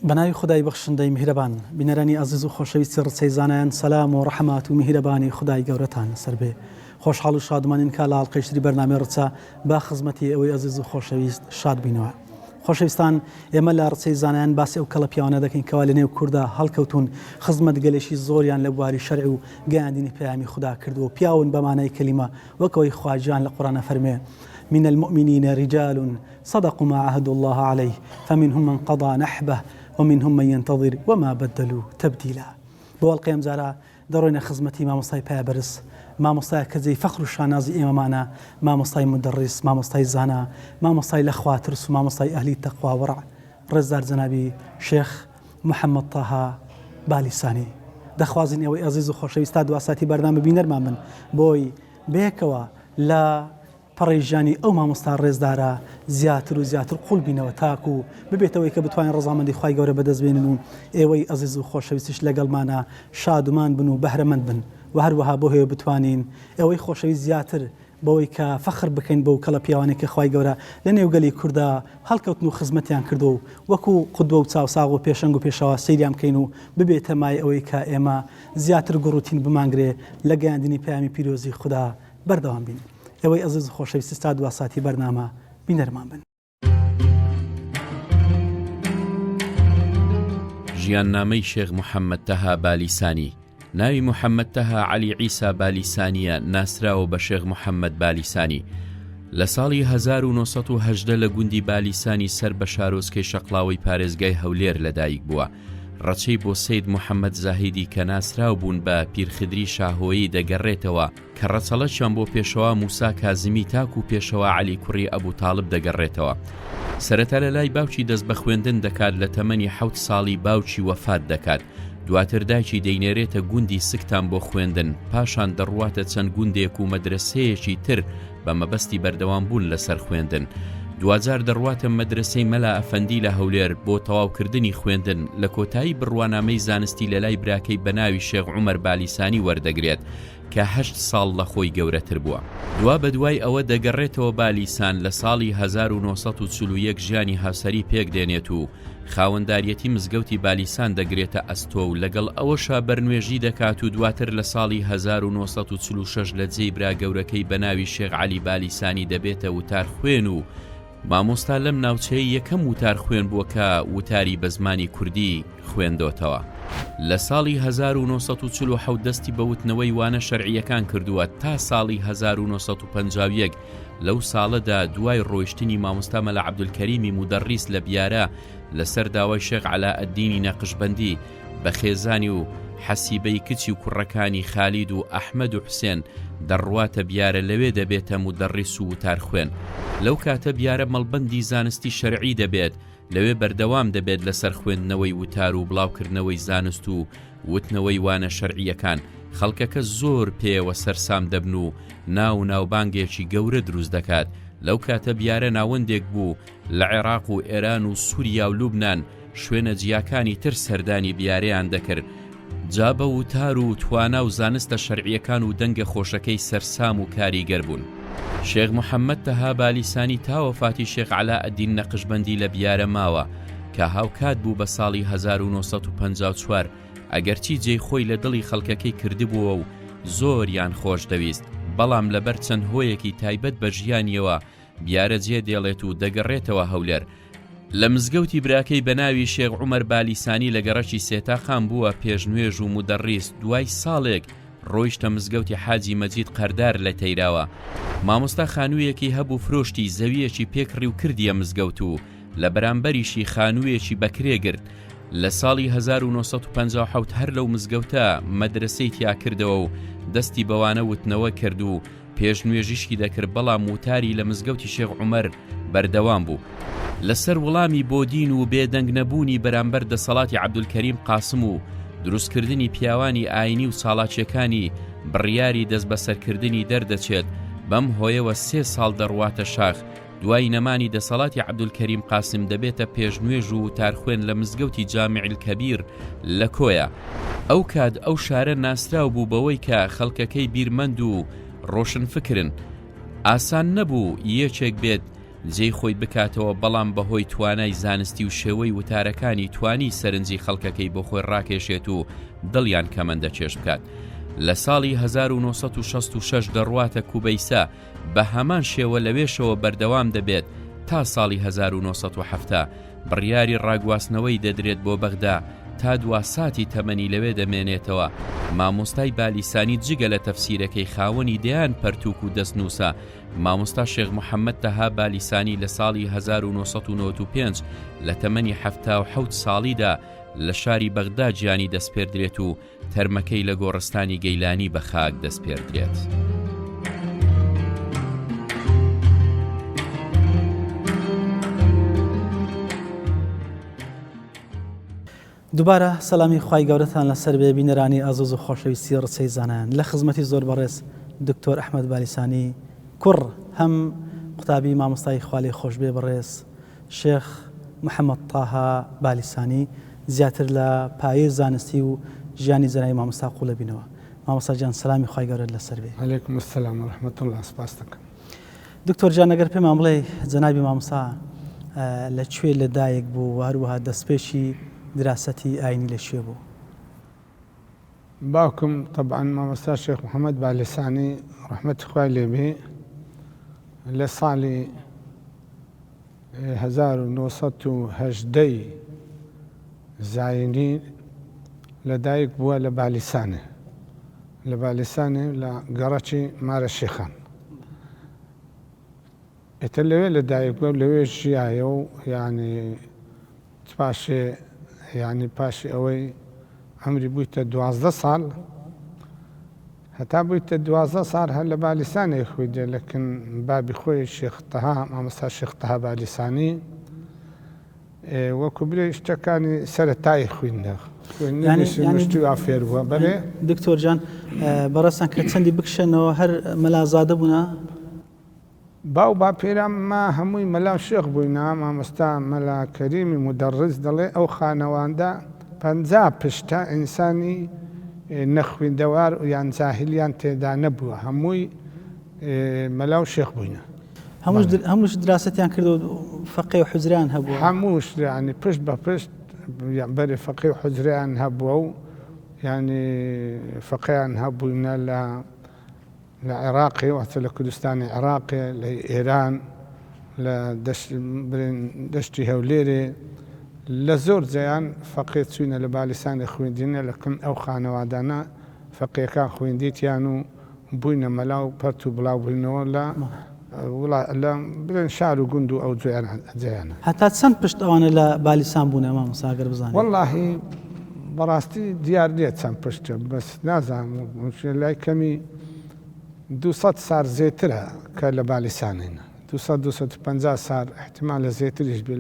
بەناوی خدای بەخشندەی میهرەبان بینەرانی عەزیز و خۆشەویستی ڕچەی زانایان سەلام و ڕەحمات و میهرەبانی خدای گەورەتان سەر بێ. خۆشحاڵ و شادمانین کا لە ئاڵقەیشتری بەرنامەی ڕچە با خزمەتی ئەوەی عەزیز و خۆشەویست شاد بینەوە. خۆشەویستان، ئێمە لە ڕچەی زانایان باسی ئەو کەڵە پیاوانە دەکەین کەوا لە نێو کووردا هەڵکەوتون خزمەتگەلێکی زۆریان لە بواری شەرع و گەیاندنی پەیامی خوددا کردووە. پیاون بەمانای کەلیمە وەکەوەی خواجیان لە قورئانە فەرمێ: من المؤمنين رجال صدقوا ما عاهدوا الله عليه فمنهم من قضى نحبه ومنهم من ينتظر وما بدلوا تبديلا. بۆڵقەیەم جارە دەڕۆینە خزمەتی مامۆستای پایەبەرز، مامۆستای کەجێی فەخر و شانازی ئێمەمانە، مامۆستای مدەڕیس، مامۆستای زانا، مامۆستای لەخواترس و مامۆستای ئەهلی تەقوا وەڕع، ڕێزدار جەنابی شێخ محەممەد تاها بالیسانی. دەخوازین ئەوەی عەزیز و خۆشەویست تا دواساتی بەردەوام ببینەرمان من بۆی بەیەکەوە لە پەڕێژانی ئەو مامۆستا ڕێزدارە زیاتر و زیاتر قوڵ بینەوە تاکو ببێتەوەی کە بتوانین ڕەزامەندی خوای گەورە بەدەستبێنن و ئێوەی عەزیز و خۆشەویستیش لەگەڵمانە شادومان بن و بەهرەمەند بن و هەروەها بۆ هێوە بتوانین ئێوەی خۆشەویست زیاتر بەوەی کە فەخر بکەین بەو کەڵە پیاوانێک کە خوای گەورە لە نێوگەلی کووردا هەڵکەوتن و خزمەتیان کردو و وەکو قودوە و چاوساغ و پێشەنگ و پێشەوە سەیریان بکەین و ببێتە مای ئەوەی کە ئێمە زیاتر گوڕوتین بمانگرێ لە گەیاندنی پەیامی پیرۆزی خوددا بەردەوام بین. ئەوەی عەزیز و خۆشەویست تا دواساتی بەرنامە بینەرمان بن. ژیاننامەی شێخ محەممەد تەها بالیسانی. ناوی محەممەد تەها عەلی عیسا بالیسانیە، ناسراوە بە شێخ محەممەد بالیسانی. لە ساڵی 1970 لە گوندی بالیسانی سەر بە شارۆچکەی شەقڵاوی پارێزگای هەولێر لەدایک بووە. ڕەچەی بۆ سەید محەممەد زاهیدی کە ناسراو بوون بە پیرخدری شاهۆیی دەگەڕێتەوە کە ڕەچەڵەکیان بۆ پێشەوە موسا کازمی تاک و پێشەوە عەلی کوڕی ئەبوو تاڵب دەگەڕێتەوە. سەرەتا لە لای باوکی دەست بە خوێندن دەکات، لە تەمەنی 7 ساڵی باوکی وەفات دەکات. دواتر دایکی دەینێرێتە گوندی سکتان بۆ خوێندن، پاشان دەڕواتە چەند گوندێک و مەدرسەیەکی تر بە مەبەستی بەردەوام بوون لەسەر خوێندن. دوجار دەڕواتە مەدرسەی مەلا ئەفەندی لە هەولێر بۆ تەواوکردنی خوێندن. لە کۆتایی بڕوانامەی زانستی لە لای براکەی بەناوی شێخ عومەر بالیسانی وەردەگرێت کە 8 ساڵ لە خۆی گەورەتر بووە. دوا بەدوای ئەوە دەگەڕێتەوە بالیسان. لە ساڵی 1941 ژیانی هاوسەری پێک دێنێت و خاوەنداریەتی مزگەوتی بالیسان دەگرێتە ئەستۆ و لەگەڵ ئەوەشا بەرنوێژی دەکات و دواتر لە ساڵی 1946 لە جێی برا گەورەکەی بەناوی شێخ عەلی بالیسانی دەبێتە وتار خوێن و مامۆستا لەم ناوچەی یەکەم وتار خوێن بووە کە وتاری بە زمانی کوردی خوێندۆتەوە. لە ساڵی 1947 دەستی بەوتنەوەی وانە شەرعیەکان کردووە تا ساڵی 1951. لەو ساڵەدا دوای ڕۆیشتنی مامۆستا مەلا عەبدولکەریمی مودەڕیس لە بیارە لەسەر داوای شێخ عەلاءەددینی نەقشبەندی بە خێزانی و حەسیبەی کچی و کوڕەکانی خالید و ئەحمەد و حوسێن دەڕواتە بیارە، لەوێ دەبێتە مودەڕیس و وتار خوێن. لەو کاتە بیارە مەڵبەندی زانستی شەرعی دەبێت، لەوێ بەردەوام دەبێت لەسەر خوێندنەوەی وتار و بڵاوکردنەوەی زانست و وتنەوەی وانە شەرعیەکان. خەڵکەکە زۆر پێوە سەرسام دەبن و ناو ناوبانگێکی گەورە دروست دەکات. لەو کاتە بیارە ناوەندێک بوو لە عێراق و ئێران و سووریا و لوبنان، شوێنە جیاکانی تر سەردانی بیارەیان دەکرد. جا بە وتار و توانا و زانستە شەرعیەکان و دەنگە خۆشەکەی سەرسام و کاریگەر بوون. شێخ محەممەد تەها بالیسانی تا وەفاتی شێخ عەلاءەددین نەقشبەندی لە بیارە ماوە کە هاوکات بوو بە ساڵی 1954. ئەگەرچی جێی خۆی لە دڵی خەڵکەکەی کردبووە و زۆریان خۆش دەویست، بەڵام لەبەر چەند هۆیەکی تایبەت بە ژیانیەوە بیارە جێ دێڵێت و دەگەڕێتەوە هەولێر. لە مزگەوتی براکەی بەناوی شێخ عومەر بالیسانی لە گەڕەکی سێتاخان بووە پێشنوێژ و مودەڕیس. دوای ساڵێک ڕۆیشتە مزگەوتی حاجی مەجید قەردار لە تەیراوە. مامۆستا خانوویەکی هەبوو فرۆشتی زەویەکی پێکڕی و کردیە مزگەوت و لە بەرامبەریشی خانوویەکی بەکرێگرت. لە ساڵی 1957 هەر لەو مزگەوتە مەدرسەی تیا کردەوە و دەستی بەوانە وتنەوە کرد و پێشنوێژیشکی دەکرد، بەڵام وتاری لە مزگەوتی شێخ عومەر بەردەوام بوو. لەسەر وەڵامی بۆ دین و بێدەنگ نەبوونی بەرامبەر دەسەڵاتی عەبدولکەریم قاسم و دروستکردنی پیاوانی ئاینی و ساڵاچیەکانی بڕیاری دەست بەسەرکردنی دەردەچێت. بەم هۆیەوە 3 ساڵ دەڕواتە شاخ. دوای نەمانی دەسەڵاتی عەبدولکەریم قاسم دەبێتە پێشنوێژ و وتارخوێن لە مزگەوتی جامیع الکەبیر لە کۆیە. ئەو کات ئەو شارە ناسراو بوو بەوەی کە خەڵکەکەی بیرمەند و ڕۆشنفکرن. ئاسان نەبوو یەکێک بێت جێی خۆی بکاتەوە، بەڵام بەهۆی توانای زانستی و شێوەی وتارەکانی توانی سەرنجی خەڵکەکەی بۆ خۆی ڕاکێشێت و دڵیان کەمەندە چێش بکات. لە ساڵی 1966 دەڕواتە کوبەیسا بە هەمان شێوە لەوێشەوە بەردەوام دەبێت تا ساڵی 1970 بڕیاری ڕاگواستنەوەی دەدرێت بۆ بەغدا تا دوا ساتی تەمەنی لەوێ دەمێنێتەوە. مامۆستای بالیسانی جگە لە تەفسیرەکەی خاوەنی دەیان پەرتوک و دەستنووسە، مامۆستا شێخ محەممەد تەها بالیسانی لە ساڵی 1995 لە تەمەنی 77 ساڵیدا لە شاری بەغدا گیانی دەستپێردرێت و تەرمەکەی لە گۆڕستانی گەیلانی بە خاک دەستپێردرێت. دووبارە سەلامی خوای گەورەتان لەسەر بێ بینەرانی ئازۆز و خۆشەویستی ڕچەی زانایان لە خزمەتی زۆر بەڕێز دکتۆر ئەحمەد بالیسانی کوڕ هەم قوتابی مامۆستای خوالی خۆش بێ بەڕێز شێخ محەممەد تاها بالیسانی زیاتر لە پایەی زانستی و ژیانی زەرای مامۆستا قوڵە بینەوە. مامۆستا جان سەلامی خوای گەورەت لەسەر بێ. عەلەیکوم السەلام و ڕەحمەتوڵڵا. سپاس دەکەم. دکتۆر جان ئەگەر پێمان بڵێ جەنابی مامۆستا لەکوێ لەدایک بوو و هەروەها دەستپێشی دراسەتی ئاینی لەکوێ بوو؟ باوکم طبعا مامۆستا شێخ محەممەد بالیسانی ڕەحمەتی خوای لێبێ لە ساڵی 1970 زاینی لەدایک بووە لە بالیسانێ، لە بالیسانێ لە گەڕەکی مارە شێخان. ئێتر لەوێ لەدایک بووە لەوێ ژیایە و یعنی پاشێ یعنی پاشی ئەوەی ئەمری بوویتە 12 ساڵ، هەتا بوویتە 12 ساڵ هەر لە بالیسانێ خوێندێ، لەکن بابی خۆی شێخ تەها مامۆستا شێخ تەها بالیسانی وەکو برێ شتەکانی سەرەتایی خوێندە خوێندنیشتی وا فێر بووە. بەڵێ دکتۆر جان بەڕاستان کە چەندی بکشێنەوە هەر مەلازادە بوونە؟ باو باپیرم ما هەمووی مەلا شێخ بووینە، مامۆستا مەلا کەریمی مدەڕس دەڵێ ئەو خانەواندا 50 پشتە ئینسانی نەخوێندەوار و یان جاهلیان تێدا نەبووە، هەمووی مەلا و شێخ بووینە. هەمووش دراستیان کردو فەقێ و حوزریان هەبووە، هەمووش ینی پشت بە پشت بەرێ فەقێ و حوزریان هەبووە و ینی فەقەیان هەبووینە لە عێراقی واتە لە کوردستانی عێراقی، لە ئێران، لە دەشتی هەولێرێ، لە زۆر جیان فەقێ چوینە لە بالیسانی خوێندینە، لەکن ئەو خانەوادانە فەقیەکان خوێندیتیان و بووینە مەلا و پەرت و بڵاو بووینەوە لە برێن شار و گوند و ئەو جیانە. هەتا چەند پشت ئەوانە لە بالیسان بوون مامۆستا ئەگەر بزانین؟ وەڵڵاهی بەڕاستی دیار نییە چەند پشتە، بەس نازانم لای کەمی 200 سار زێترە کە لە بالیسانینە، 250 سار احتیمال لە زێتریش بێ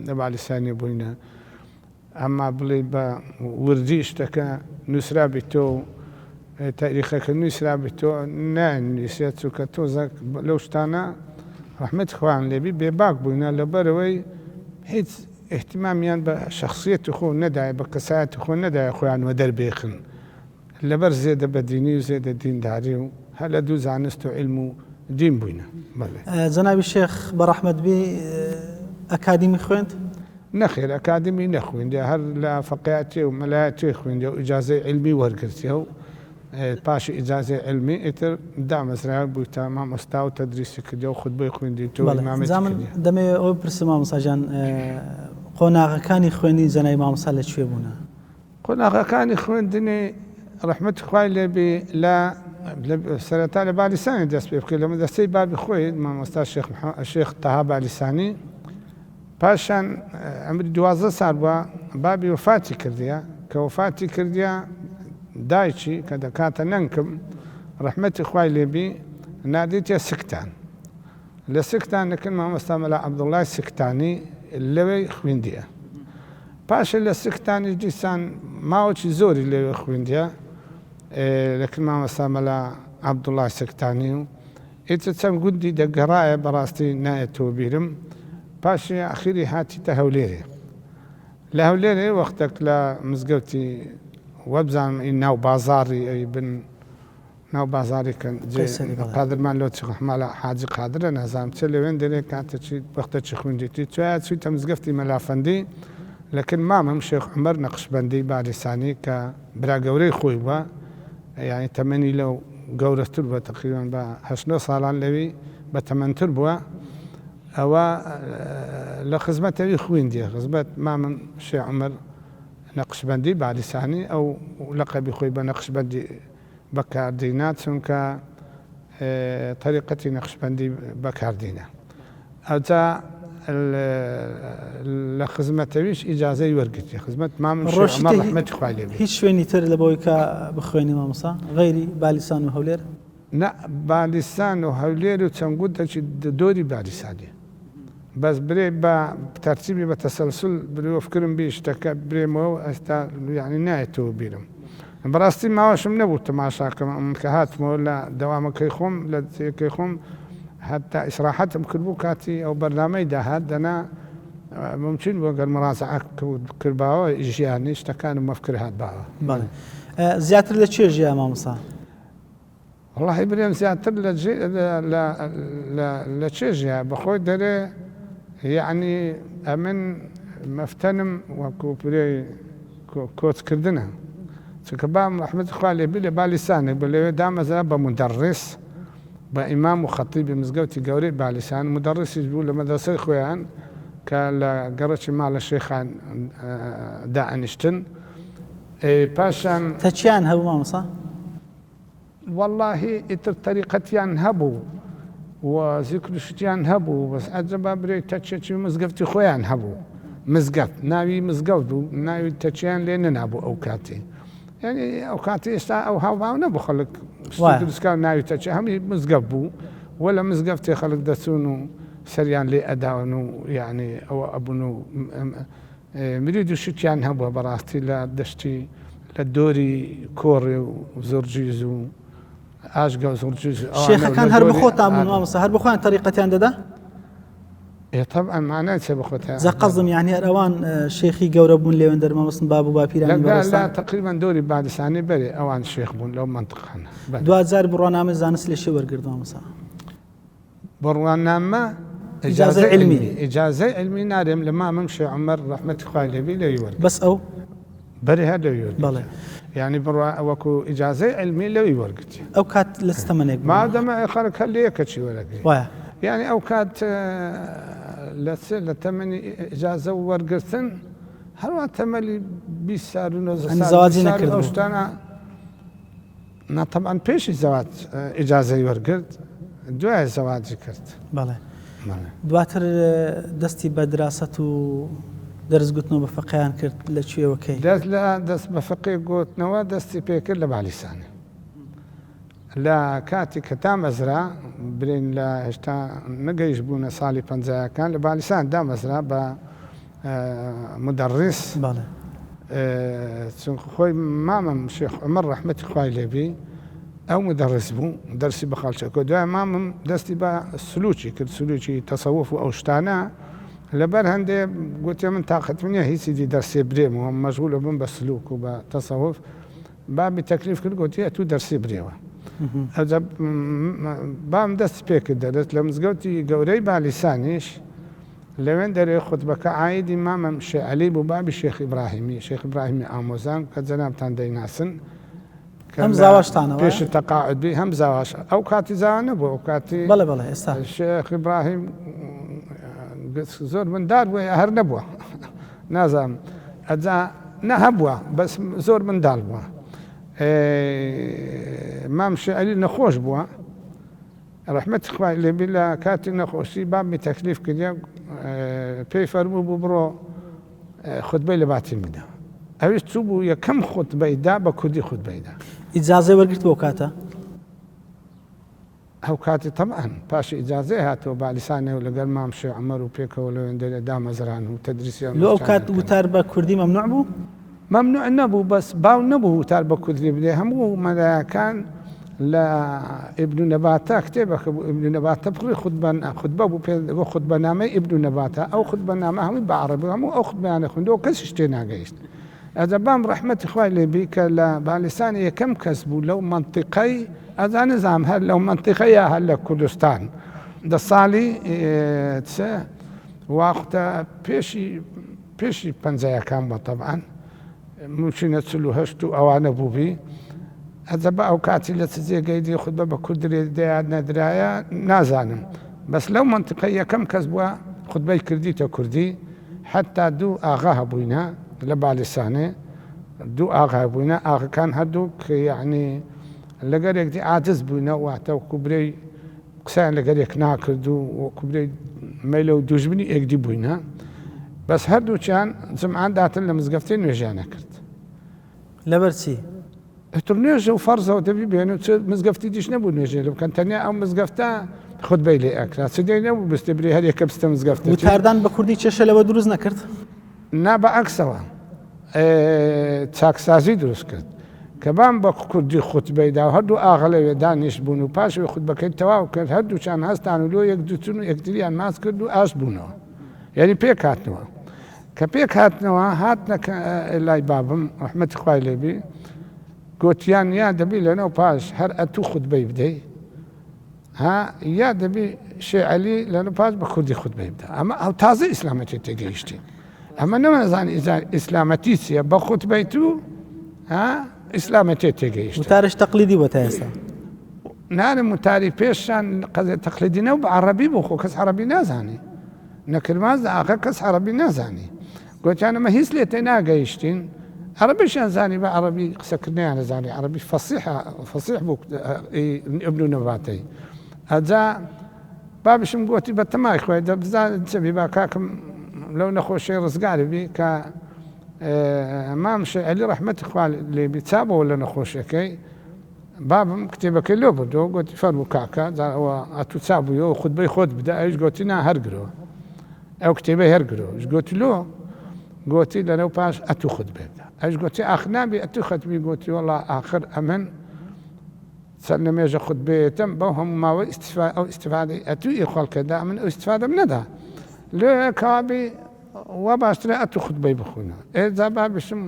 لە بالیسانی بووینە. ئەمما بڵێ بە وردی شتەکە نووسرا بیتەوە تاریخەکە نووسرا بیتەوە نانویسێت، چونکە تۆزە لەو شتانە ڕەحمەتی خوایان لێبی بێباک بووینە لەبەرەوەی هیچ احتیمامیان بە شخصیەتی خۆ نەدایە، بە کەسایەتی خۆ نەدایە خۆیانوە دەربێخن لەبەر زێدە بەدینی و زێدە دینداری و هەر لە دوو زانست و علم و دین بووینە. جەنابی شێخ بە ڕەحمەت بێ ئەکادیمی خوێند؟ نەخێر ئەکادمی نەخوێندێ، هەر لە فەقیهاتی و مەلایەتی خوێندێ و ئیجازەی علمی وەرگرتیە و پاشی ئیجازەی علمی ئیتر دامەزرا بووی تا مامۆستا و تەدریسی کردێ و خوتبەی خوێندیتەوە ئیمامەتی کردی. دەمێ ئەوە پرسم مامۆستا جان قۆناغەکانی خوێندی زەنای مامۆستا لەکوێ بوونە؟ قۆناغەکانی خوێندنی ڕەحمەتی خوای لێبێ لە سەرەتا لە بالیسانی دەست پێ بکرد، لە مەدرسەی بابی خۆی مامۆستا شێخ تەها بالیسانی. پاشان ئەمری 12 سال بووە بابی وفاتی کردیە، کە وفاتی کردیە دایکی کە دەکاتە نەنکم ڕەحمەتی خوای لێبێ نادیتە سکتان، لە سکتان دەکەن مامۆستا مەلا عەبدوڵڵای سکتانی لەوەی خوێندیە. پاشە لە سکتانی دیسان ماوەی زۆری لەوێ خوێندیە، لەکن مامۆستا مەلا عەبدوڵڵای سکتانی و ئیتر چەند گوندی دەگەڕایە بەڕاستی نایەتەوە بیرم. پاشی ئەخیری هاتیتە هەولێرێ، لە هەولێرێ وەختێک لە مزگەوتی وەبزانم ناو بازاڕی ئەی بن ناو بازاریکەن قادرمان لۆ چماڵە حاجی قادرە نازام چ لەوێن دەرێ کاتەچی بەختەچی خوندیتی توای چوویتە مزگەفتی مەلافەندی لەکن مامم شێخ عومەر نەقشبەندی باریسانی کە برا گەورەی خۆی بووە یعنی تەمەنی لەو گەورەتر بووە تقریبان بە 8 ساڵان لەوی بە تەمەنتر بووە ئەوە لە خزمەتەوی خوێندیە خزمەت مامم شێخ عومەر نەقشبەندی باریسانی ئەو لەقەبی خۆی بە نەقشبەندی بەکاردینا چونکە طریقەتی نەقشبەندی بەکاردینە ئەوجا لە خزمەتەویش ئیجازەی وەرگرتی خزمەت مامم شێخ عومەر ڕەحمەتی خوای لێ بێ هیچ شوێنی تر لە بەوەی کە بخوێنی مامۆستا غەیری بالیسان و هەولێر نە بالیسان و هەولێر و چەنگوت دەچی دۆری بالیسانی بەس برێ بە تەرتیبی بە تەسەلسل برۆفکردم بێ شتەکە برێمەوە ئێستا یعنی نایەتەوە بیرم بەڕاستی ماوەشم نەبوو تەماشاکەم کە هاتمەوە لە دەوامەکەی خۆم لە تێکەی خۆم حتا ئیسراحەتم کردبوو کاتی ئەو بەرنامەی داهات دەنا ممکن بۆ گەر مەڕازعە کردباوە ژیانی شتەکانم مەفکر هات باوە زیاتر لە چێ ژیا مامۆستا وەڵاهی برێم زیاتر لە چێژە بەخۆی دەرێ یعنی ئەمن مەفتەنم وەکو پرێی کۆچکردنە چونکە بام ڕەحمەتی خوا لێ بێ لە بالیسانێک بە لەوێ دامەزرا بە مدەڕس بە ئیمام و خەتیبی مزگەوتی گەورەی بالیسان مدەڕسیش بوو لە مەدرسەی خۆیان کە لە گەڕەکی ماڵە شێخان دائەنیشتن پاشان تەچیان هەبوو مامۆستا واللهی ئیتر تەریقەتیان هەبوو و زیکرشتیان هەبوو بەس ئەجەبا برێ تەچێکی مزگەفتی خۆیان هەبوو مزگەفت ناوی مزگەوت بوو ناوی تەچیان لێ نەنابوو ئەو کاتی یعنی ئەو کاتی ئێستا ئەو هاوباو نەبوو خەڵک دروستکار ناوی تەچی هەمی مزگەفت بوو وە لە مزگەفتی خەڵک دەچون و سەریان لێ ئەداون و یعنی ئەوە ئەبوون و مرید و شتیان هەبووە بەڕاستی لە دەشتی لە دۆری کۆڕێ و زۆرجیز و ئاشگە و زۆرجیز شێخەکان هەر بخۆتان بوون مامۆستا هەر بخۆیان تەریقەتیان دەدا طبعا معناه چه بخۆتە زەقەزم یعنی هەر ئەوان شێخی گەورە بوون لێوێن دەرمەمەستن باب و باپیرانی لا تقریبا دۆری بالیسانی بەرێ ئەوان شێخ بوون لەو منطقانە دوجار بڕوانامە زانست لێ شێ وەرگرت مامۆستا بڕوانامە ئیجازە علمی ئیجازەی علمی نارێم لە مامم شێخ عومەر ڕەحمەتی خوای لێ بێ لەوی وەرگرت بەس ئەو بەرێ هەر لەوی وەرگرت بەڵێ یعنی وەکو ئیجازەی علمی لەوی وەرگرتی ئەو کات لە تەمەنێک مادەمە خەڵک هەر لە یەکەچی وەرەگری وایە یعنی ئەو کات لە تەمەنی ئیجازە وەرگرتن هەروە تەمەلی 20 سال و زەواجی نەکردەوە شتانە طبعا پێشی زەواج ئیجازەی وەرگرت دوای زەواجی کرد بەڵێ دواتر دەستی بە دراست و دەرزگوتنەوە بە فەقییان کرد لە کوێوەکەی دەست بە فەقی گوتنەوە دەستی پێکرد لە بالیسانی لە کاتی کە دامەزرا برین لە هێشتا نەگەیشت بوونە ساڵی 50ەکان لە بالیسان دامەزرا بە مدەڕس چون خۆی مامم شێخ عومەر ڕەحمەتی خوای لێ بێ ئەو مدەڕس بوو دەرسی بە خەڵچەکە دوای مامم دەستی بە سلوکی کرد سلوکی تەسەوف و ئەو شتانە لەبەر هەندێ گوتێ من تااقەت منە هیچی دی دەرسێ برێمەوە مەشغولە بم بە سلوک و بە تەسەوف بابی تەکلیف کرد گوتی تو دەرسی برێوە بام دەست پێکرد دەدەست لە مزگەوتی گەورەی بالیسانیش لەوێن دەرێ خوتبەکە عایدی مامەم شێخ عەلی بوو بابی شێخ ئیبراهیمی شێخ ئیبراهیمی ئامۆزان کە جەنابتان دەیناسن هەم زاواشتانەوە پێش تەقاعد بی هەم زاواش ئەو کاتی زاوا نەبوو ئەو کاتی بەڵێ بەڵێ ئێستا شێخ ئیبراهیم زۆر مندار بووە هەر نەبووە نازانم ئەجا نە هەبووە بەس زۆر منداڵ بووە مام شێخ عەلی نەخۆش بووە ڕەحمەتی خوای لێ بێ لە کاتی نەخۆشی بامی تەکلیف کردە پێی فەرموو بوو بڕۆ خوتبەی لە باتیم بدە ئەویش چوو بوو یەکەم خوتبەیدا بە کوردی خوتبەیدا ئیجازەی وەرگرت بۆ کاتە ئەو کاتی تەمەن پاشی ئیجازەی هاتەوە بالیسانێ و لەگەڵ مام شێخ عومەر و پێکەوە لەوێندە دامەزران و تەدریسیان لۆ ئەو کات وتار بە کوردی مەمنوع بوو مەمنوع نەبوو بەس باو نەبوو وتار بە کوردی بدێ هەموو مەلایەکان لە ئیبن نەباتە کتێبەکە بوو ئیبن نەباتە بڕی خوتبە بوو پێ خوتبەنامەی ئیبن نەباتە ئەو خوتبەنامە هەمووی بە عەرەبی هەموو ئەو خوتبەیانە خوێندەوە کەسیش تێ ناگەیشت ئەدەبام ڕەحمەتی خوای لێبی کە لە بالیسانی یەکەم کەس بوو لەو منتیقەی ئەزانزام هەر لەو منتیقەیە هەر لە کوردستان دە ساڵی واختە پێشی پەنجەیەکان بە تەبعاً موچینە 48 و ئەوانە بووبی ئەدەبە ئەو کاتی لە چ جێگەی دی خودبە بە کوردرێ دەیان نەدرایە نازانم بەس لەو منتیقەی یەکەم کەس بووە خودبەی کردیتە کوردی حتا دوو ئاغا هەبووینە لە بالیسانێ دوو ئاغا بووینە ئاغەکان هەردوو کە یعنی لەگەرێکی عاجز بووینە واتە کوبرەی قسەیان لەگەرێک ناکرد و کوبرەی مەیلە و دوژمنی ئێکدی بووینە بەس هەردووچیان جمعان داتن لە مزگەفتەی نوێژیانە کرد لەبەرچی ئەتر نوێژە و فەرزەوە دەبی بێن و مزگەفتی دیش نەبوو نوێژێ لە بکەن تەنیا ئەو مزگەفتە خودبەی لێ ئەکرا چ دێ نەبوو بستێ برێ هەر یەکە بستە مزگەفتە وتاردان بە کوردی چێشە لەوە دروست نەکرد نا بە عەکسەوە چاکسازی دروست کرد کە بام بە کوردی خوتبەیدا و هەردوو ئاغا لەوێ دانیشت بوون و پاشەوەی خودبەکەی تەواو کرد هەردووچیان هەستان و لۆ یەک دوچون و یەکتریان ماس کرد و ئاش بوونەوە یعنی پێک هاتنەوە کە پێک هاتنەوە هاتنە لای بابم ڕەحمەتی خوای لێبی گوتیان یا دەبی لەنەو پاش هەر ئەتوو خوتبەی بدەی ها یا دەبی شێعەلی لەنەو پاش بە کوردی خوتبەی بدە ئەمە ئەو تازە ئیسلامەتی تێگەیشتی ئەمە نەمەزانی ئیسلامەتی چییە بە خوتبەی تو ئیسلامەتێ تێگەیشت وتارش تەقلیدی بۆ تا ئێستا نارم وتاری پێشان قەزێ تەقلیدینە و بە عەرەبی بۆ خۆ کەس عەرەبی نازانی نەکرماز ئاخر کەس عەرەبی نازانی گوتیان ئەمە هیچ لێ تێ ناگەیشتین عەرەبیشیان زانی بە عەرەبی قسەکردنیان نەزانی عەرەبی فەسیح بوو ئیبن نەباتەی ئەجا بابشم گوتی بە تەمای خۆی دەبزانێت چەبی با کاکم لەو نەخۆشی ڕزگاری بی کە مام شێعەلی ڕەحمەتی خوا لێبی چابەوە لە نەخۆشیەکەی بابم کتێبەکەی لۆ بردەوە گوتی فەرموو کاکە ئەوە ئەتوو چابوویەوە خوتبەی خۆت بدە ئەوش گوتی نا هەرگرەوە ئەو کتێبەی هەرگرەوە گوتی لۆ گوتی لەنەو پاش ئەتوو خوتبەی بدە ئەوش گوتی ئاخ نابێ ئەتوو خەتمی گوتی وەڵا ئاخر ئەمن سەر نەمێژە خوتبەیەتم بەو هەموو ماوە ئەو ئیستیفادەی ئەتووی خەڵکەدا من ئەو ئیستیفادەم نەدا لێ کابی وا باشترە ئەتوو خوتبەی بخوێنەوە ئێجا بابشم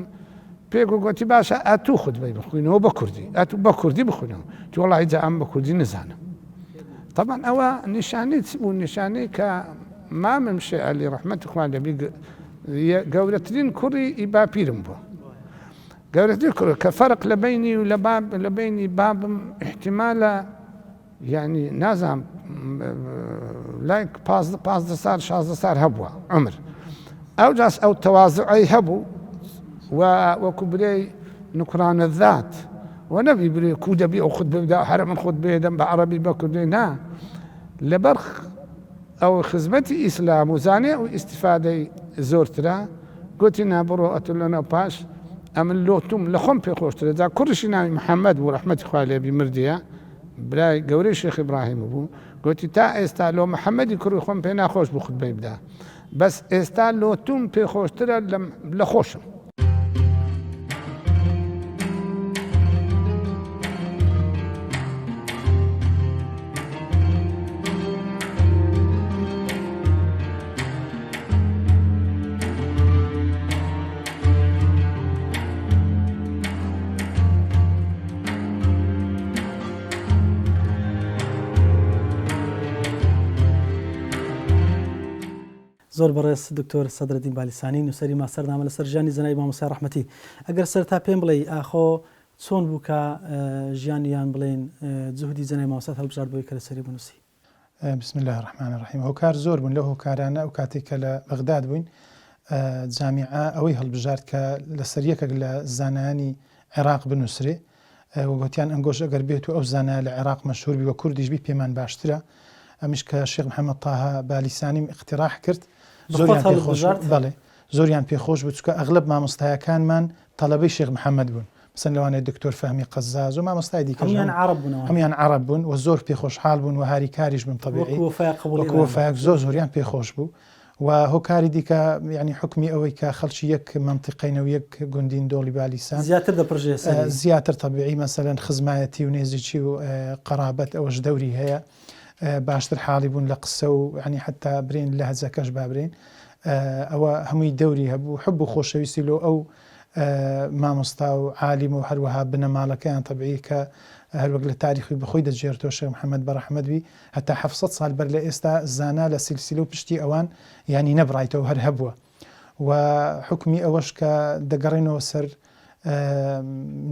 پێک و گوتی باشە ئەتوو خوتبەی بخوێنەوە بە کوردی ئەتوو بە کوردی بخوێنەوە تو وەڵی جا ئەم بە کوردی نزانم طبعا ئەوە نیشانەی چ بوو نیشانەی کە مامم شێعەلی ڕەحمەتی خوا لێبی گەورەترین کوڕی ئیباپیرم بووە گەورەترین کوڕ کە فەرق لە بینی و لە بینی بابم احتیمالە یعنی نازانم لایک 15 سال 16 سال هەبووە عمر ئەو جاس ئەو تەوازعی هەبوو وەکو برێی نوکرانە ذات و نەبی برێ کو دەبی ئەو خودبەی بدا هەرە من خودبەی دەم بە عەرەبی بە کوردی نا لەبەر ئەو خزمەتی ئیسلام و زانێ و ئیستیفادەی زۆرترە گوتی نا بڕۆ ئەتوو لەنەو پاش ئەمن لۆتوم لە خۆم پێ خۆشترە جا کوڕشی ناوی محەممەد بوو ڕەحمەتی خوای لێبی مردیە برای گەورەی شێخ ئیبراهیم بوو گوتی تا ئێستا لۆ محەممەدی کوڕی خۆم پێ ناخۆش بوو خوتبەی بدا بەس ئێستا لۆتوم پێ خۆشترە لە خۆشم زۆر بەڕێز دکتۆر سەدرەدین بالیسانی نووسەری ماسەرنامە لەسەر ژیانی زەنای مامۆستا ڕەحمەتی ئەگەر سەرتا پێم بڵێ ئاخۆ چۆن بوو کە ژیانیان بڵێن جوهدی زەنای مامۆستات هەڵبژارد بۆی کە لەسەری بنووسی بسم الله الرحمن الرحیم هۆکار زۆر بوون لەو هۆکارانە ئەو کاتێک کە لە بەغداد بووین جامیعە ئەوەی هەڵبژارد کە لەسەر یەکێک لە زانایانی عێراق بنووسرێ وگوتیان ئەنگۆش ئەگەر بێت و ئەو زانایە لە عێراق مەشهور بی وە کوردیش بی پێمان باشترە ئەمیش کە شێخ محەممەد تاها بالیسانی اقتراح کرد زۆریان پێخۆش بوو چکە ئەغلب مامۆستایەکانمان تەڵەبەی شێخ محەممەد بوون مثلا لەوانەیە دکتۆر فەهمی قەزاز و مامۆستای دیکە هەمیان عەرەب بوون و زۆر پێخۆشحاڵ بوون و هاری کاریش بوون طبیعی وەکووەفایەک زۆریان پێخۆش بوو و هۆکاری دیکە یعنی حکمی ئەوەی کە خەڵکی یەک منتیقەینەوە یەک گوندین دۆڵی بالیسان زیاتر طبیعی مەسەلەن خزمایەتی و نێزیکی و قەرابەت ئەوەش دەوری هەیە باشتر حاڵی بوون لە قسە و ینی حتا برین لە هەزەکەش بابرین ئەوە هەمووی دەوری هەبوو حب و خۆشەویستی لۆ ئەو مامۆستا و عالیم و هەروەها بنەماڵەکەیان تەبیعی کە هەروەک لە تاریخی بخۆی دەجێرتەوە شێخ محەممەد بەڕەحمەدوی هەتا 700 ساڵ بەر لە ئێستا زانا لە سیلسیلە و پشتی ئەوان ینی نەبڕایتەوە هەر هەبووە و حکمی ئەوەش کە دەگەڕێنەوە سەر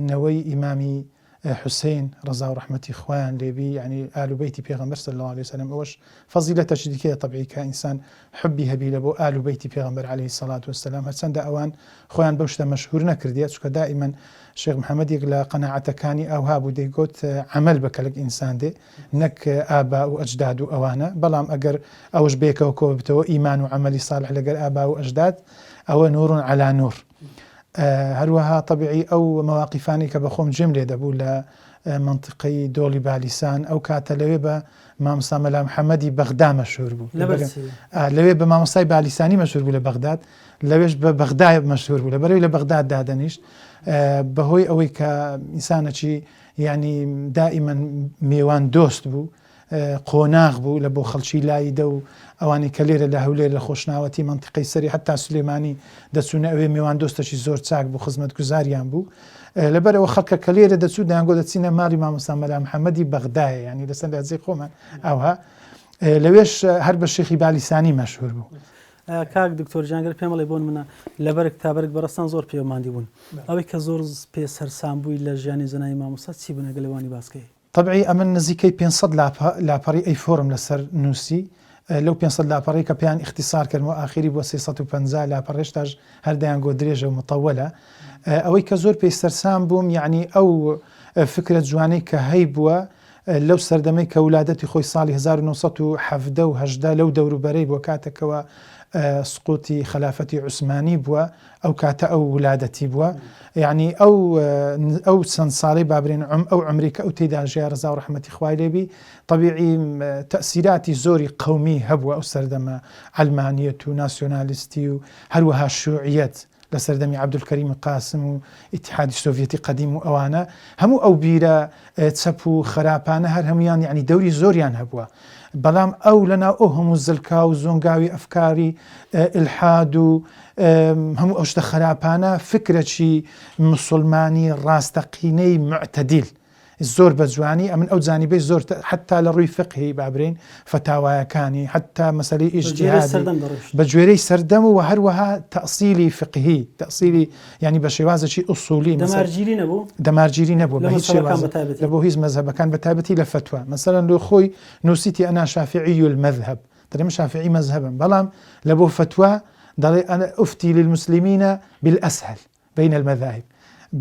نەوەی ئیمامی حوسین ڕەزا و ڕەحمەتی خوایان لێبی ینی ئال و بەیتی پێغەمبەر صلی الله عليه وسلم ئەوەش فەزیلەتەشی دیکەیە تەبیعی کە ئینسان حبی هەبی لە بۆ ئال و بەیتی پێغەمبەر عليه الصلاة والسلام هەرچەندە ئەوان خۆیان بەو شتە مەشهور نەکردیە چونکە دائیمەن شێخ محەممەد یەک لە قەناعەتەکانی ئەوها بوو دەیگوت عەمەل بکە لەک ئینسان دێ نەک ئابا و ئەجداد و ئەوانە بەڵام ئەگەر ئەوش بێکەوە کۆ بتەوە ئیمان و عەمەلی ساڵح لەگەر ئابا و ئەجداد ئەوە نورون عەلا نور. هەروەها تەبیعی ئەو مەواقیفانی کە بەخۆم جێم لێ دەبوو لە منطقەی دۆڵی بالیسان ئەو کاتە لەوێ بە مامۆستا مەلا محەممەدی بەغدا مەشهور بوو لەوێ بە مامۆستای بالیسانی مەشهور بوو لە بەغداد لەوێش بە بەغدای مەشهور بوو لەبەرەوەی لە بەغداد دادەنیشت بەهۆی ئەوەی کە ئینسانەکی ینی دائیمەن میێوان دۆست بوو قۆناغ بوو لە بۆ خەڵکی لایدە و ئەوانی کە لێرە لە هەولێر لە خۆشناوەتی منطقەی سەری حتا سولێمانی دەچوونە ئەوێ میێوان دۆستەشی زۆر چاک بوو خزمەت گوزاریان بوو لەبەرەوە خەڵکە کە لێرە دەچوو دەیانگۆ دەچینە ماڵی مامۆستا مەلا محەممەدی بەغدایە ینی لەسەر لەجێ خۆمان ئەوها لەوێش هەر بە شێخی بالیسانی مەشهور بوو. کاک دکتۆر جانگەر پێم بڵێ بۆن منە لەبەر کتابەرێک بەڕستان زۆر پێوەماندی بوون ئەوەی کە زۆر پێ سەرسام بووی لە ژیانی زەنای مامۆستا چی بوون ئەگە لەوانی باسکەی؟ طبعی ئەمە نزیکەی 500 لاپەڕی ئەی فۆرم لەسەر نووسی لەو 500 لاپەڕی کە پێیان اختصار کردنەوە ئاخری بۆ 350 لاپەڕێشتاش هەردایان گۆ درێژە و متەوەلە ئەوەی کە زۆر پێی سەرسام بووم یعنی ئەو فکرە جوانەی کە هەی بووە لەو سەردەمەی کە ولادەتی خۆی ساڵی 1970 و 80 لەو دەوروبەرەی بۆ کاتێکەوە سقوتی خلافەتی عوسمانی بووە ئەو کاتە ئەو ولادەتی بووە یعنی ئەو چەند ساڵی بابرێن ئەو ئەمریکا ئەو تێدا ژیا ڕەزا و ڕەحمەتی خوای لێبی طبیعی تەسیراتی زۆری قەومی هەبووە ئەو سەردەمە ئەلمانیەت و ناسیۆنالیستی و هەروەها شوعیەت لە سەردەمی عەبدولکەریم قاسم و ئیتیحادی سۆڤیەتی قەدیم و ئەوانە هەموو ئەو بیرە چەپ و خراپانە هەر هەمویان یعنی دەوری زۆریان هەبووە بەڵام ئەو لەناو ئەو هەموو زلکا و زۆنگاوی ئەفکاری ئیلحاد و هەموو ئەو شتە خراپانە فکرێکی موسڵمانی ڕاستەقینەی معتەدیل زۆر بە جوانی ئەمن ئەو جانیبەی زۆر حتا لە ڕووی فقهی بابرین فتاوایەکانی حتا مەسەلەی ئیجتیهادی بە گوێرەی سەردەم و هەروەها تەئسیلی فقهی تەئسیلی ینی بە شێوازێکی ئوسولی دەمارگیری نەبوو بە هیچ شێوازێک لە بۆ هیچ مەذهبەکان بە تایبەتی لە فتوە مەسەلەن لۆ خۆی نووسیتی ئەنا شافعی المەذهب دەڵێ من شافعی مەذهبم بەڵام لە بۆ فتوە دەڵێ ئەنا ئوفتی للمسلمینە بالأسهل بین المذاهب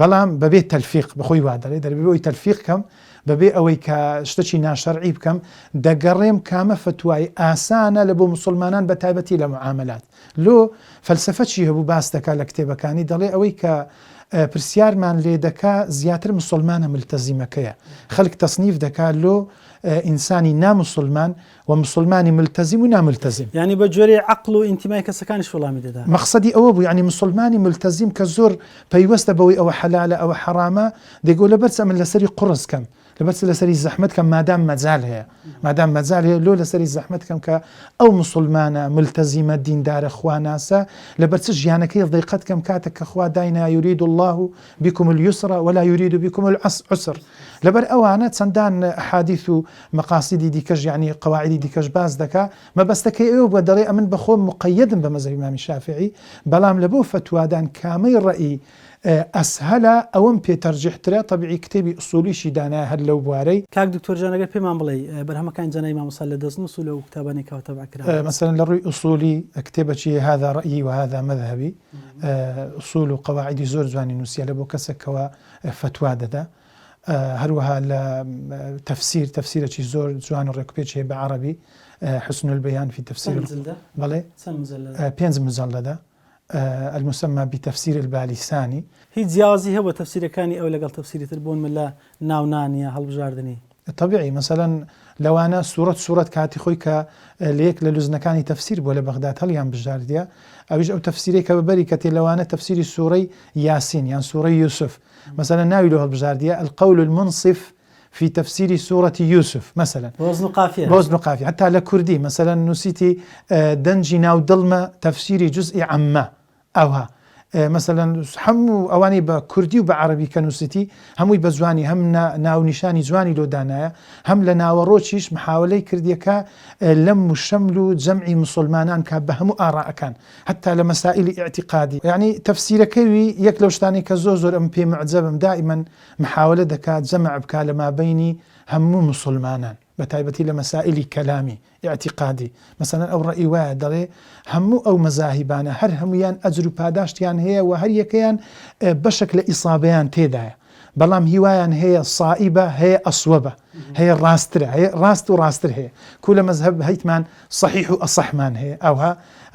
بەڵام بەبێ تەلفیق بەخۆی وا دەڵێ دەبێ ئەوی تەلفیق کەم بەبێ ئەوەی کە شتێکی ناشەرعی بکەم دەگەڕێم کامە فتوای ئاسانە لە بۆ مسلمانان بە تایبەتی لە معاملات لۆ فەلسەفە چی هەبوو باس دەکا لە کتێبەکانی دەڵێ ئەوەی کە پرسیارمان لێ دەکا زیاتر مسلمانە ملتەزیمەکەیە خەڵک تەصنیف دەکا لۆ ئینسانی نامسلمان و مسلمانی ملتەزیم و ناملتەزیم ینی بە جۆرەی عەقڵ و ئینتیمای کەسەکانیش وەڵامی دەدا مەقسەدی ئەوە بوو ینی مسلمانی ملتەزیم کە زۆر پەیوەستە بەوەی ئەوە حەلالە ئەوە حەرامە دەیگۆ لەبەرچ من لەسەری قوڕس کەم لەبەرچ لەسەری زەحمەت کەم مادام مەجال هەیە مادام مەجال هەیە لۆ لەسەری زەحمەت کەم کە ئەو مسلمانە ملتەزیمە دیندارە خواناسە لەبەرچ ژیانەکەی دقت کەم کاتێک کە خوا داینا یورید الله بكم اليسر ولا يريد بكم العسر لەبەر ئەوانە چەندان حادیث و مەقاسیدی دیکەش یعنی قەواعیدی دیکەش باز دەکا مەبەستەکەی ئەوە بە دەڵێ ئەمن بەخۆم مقەیدم بە مەذهەبی ئیمامی شافعی بەڵام لە بۆ فتوادان کامەی ڕەئی ئەسهەلە ئەوەم پێتەرجیحترە طبیعی کتێبی ئوسولیشی دانایە هەر لەو بوارەی کاک دکتۆر جان ئەگەر پێمان بڵێ بەرهەمەکانی جەنای مامۆستا لە دەستنووس و لەو کتابانێک کە تەبع کرا مثلا لە ڕووی ئوسولی کتێبەکی هذا رأيي وهذا مذهبي ئوسول و قەواعیدی زۆر جوانی نووسیە لە بۆ کەسێکەوە فتوا دەدا هەروەها لە تەفسیرێکی زۆر جوان و ڕێکوپێکی هەیە بە عەرەبی حسن البيان في تفسير بەڵێ 5 مجلدە المسمى بتفسير الباليساني هیچ جیاوازی هەبوو تەفسیرەکانی ئەو لەگەڵ تەفسیری تر بوون من لە ناونانیە هەڵبژاردننی طبيعي مثلا لەوانە سوورەت کاتی خۆی کە لە یەک لە لوزنەکانی تەفسیر بۆ لە بەغداد هەڵیان بژاردیە ئەویش ئەو تەفسیرەی کە بەبەری کە تێ لەوانە تەفسیری سوورەی یاسین یان سوورەی یوسف مثلا ناوی لە هەڵبژاردیە القول المنصف في تفسير سورة يوسف مثلا بوزن قافية حتى على كردي مثلا نسيتي دنجي ناو ظلمة تفسير جزء عما أوها مثلا هەموو ئەوانەی بە کوردی و بە عەرەبی کە نووسیتی هەمووی بە جوانی هەم ناونیشانی جوانی لۆدانایە هەم لە ناوەڕۆکیش محاولەی کردیەکە لەم و شەمل و جەمعی مسلمانان کا بە هەموو ئاڕاءەکان حتا لە مەسائلی ئیعتیقادی یعنی تەفسیرەکەوی یەک لەو شتانی کە زۆر ئەم پێ معجەبم دائیمەن محاولە دەکات جەمع بکات لە مابەینی هەموو مسلمانان بەتایبەتی لە مەسائلی کەلامی اعتیقادی مثلا ئەو ڕەئی وایە دەڵێ هەموو ئەو مەزاهیبانە هەر هەمویان ئەجر و پاداشتیان هەیە و هەر یەکەیان بەشێک لە ئیسابەیان تێدایە بەڵام هیوایان هەیە صائبە هەیە ئەسوەبە هەیە ڕاسترە هەیە ڕاست و ڕاستتر هەیە کو لە مەزهب هەیتمان صحیح و ئەصەحمان هەیە ئەوها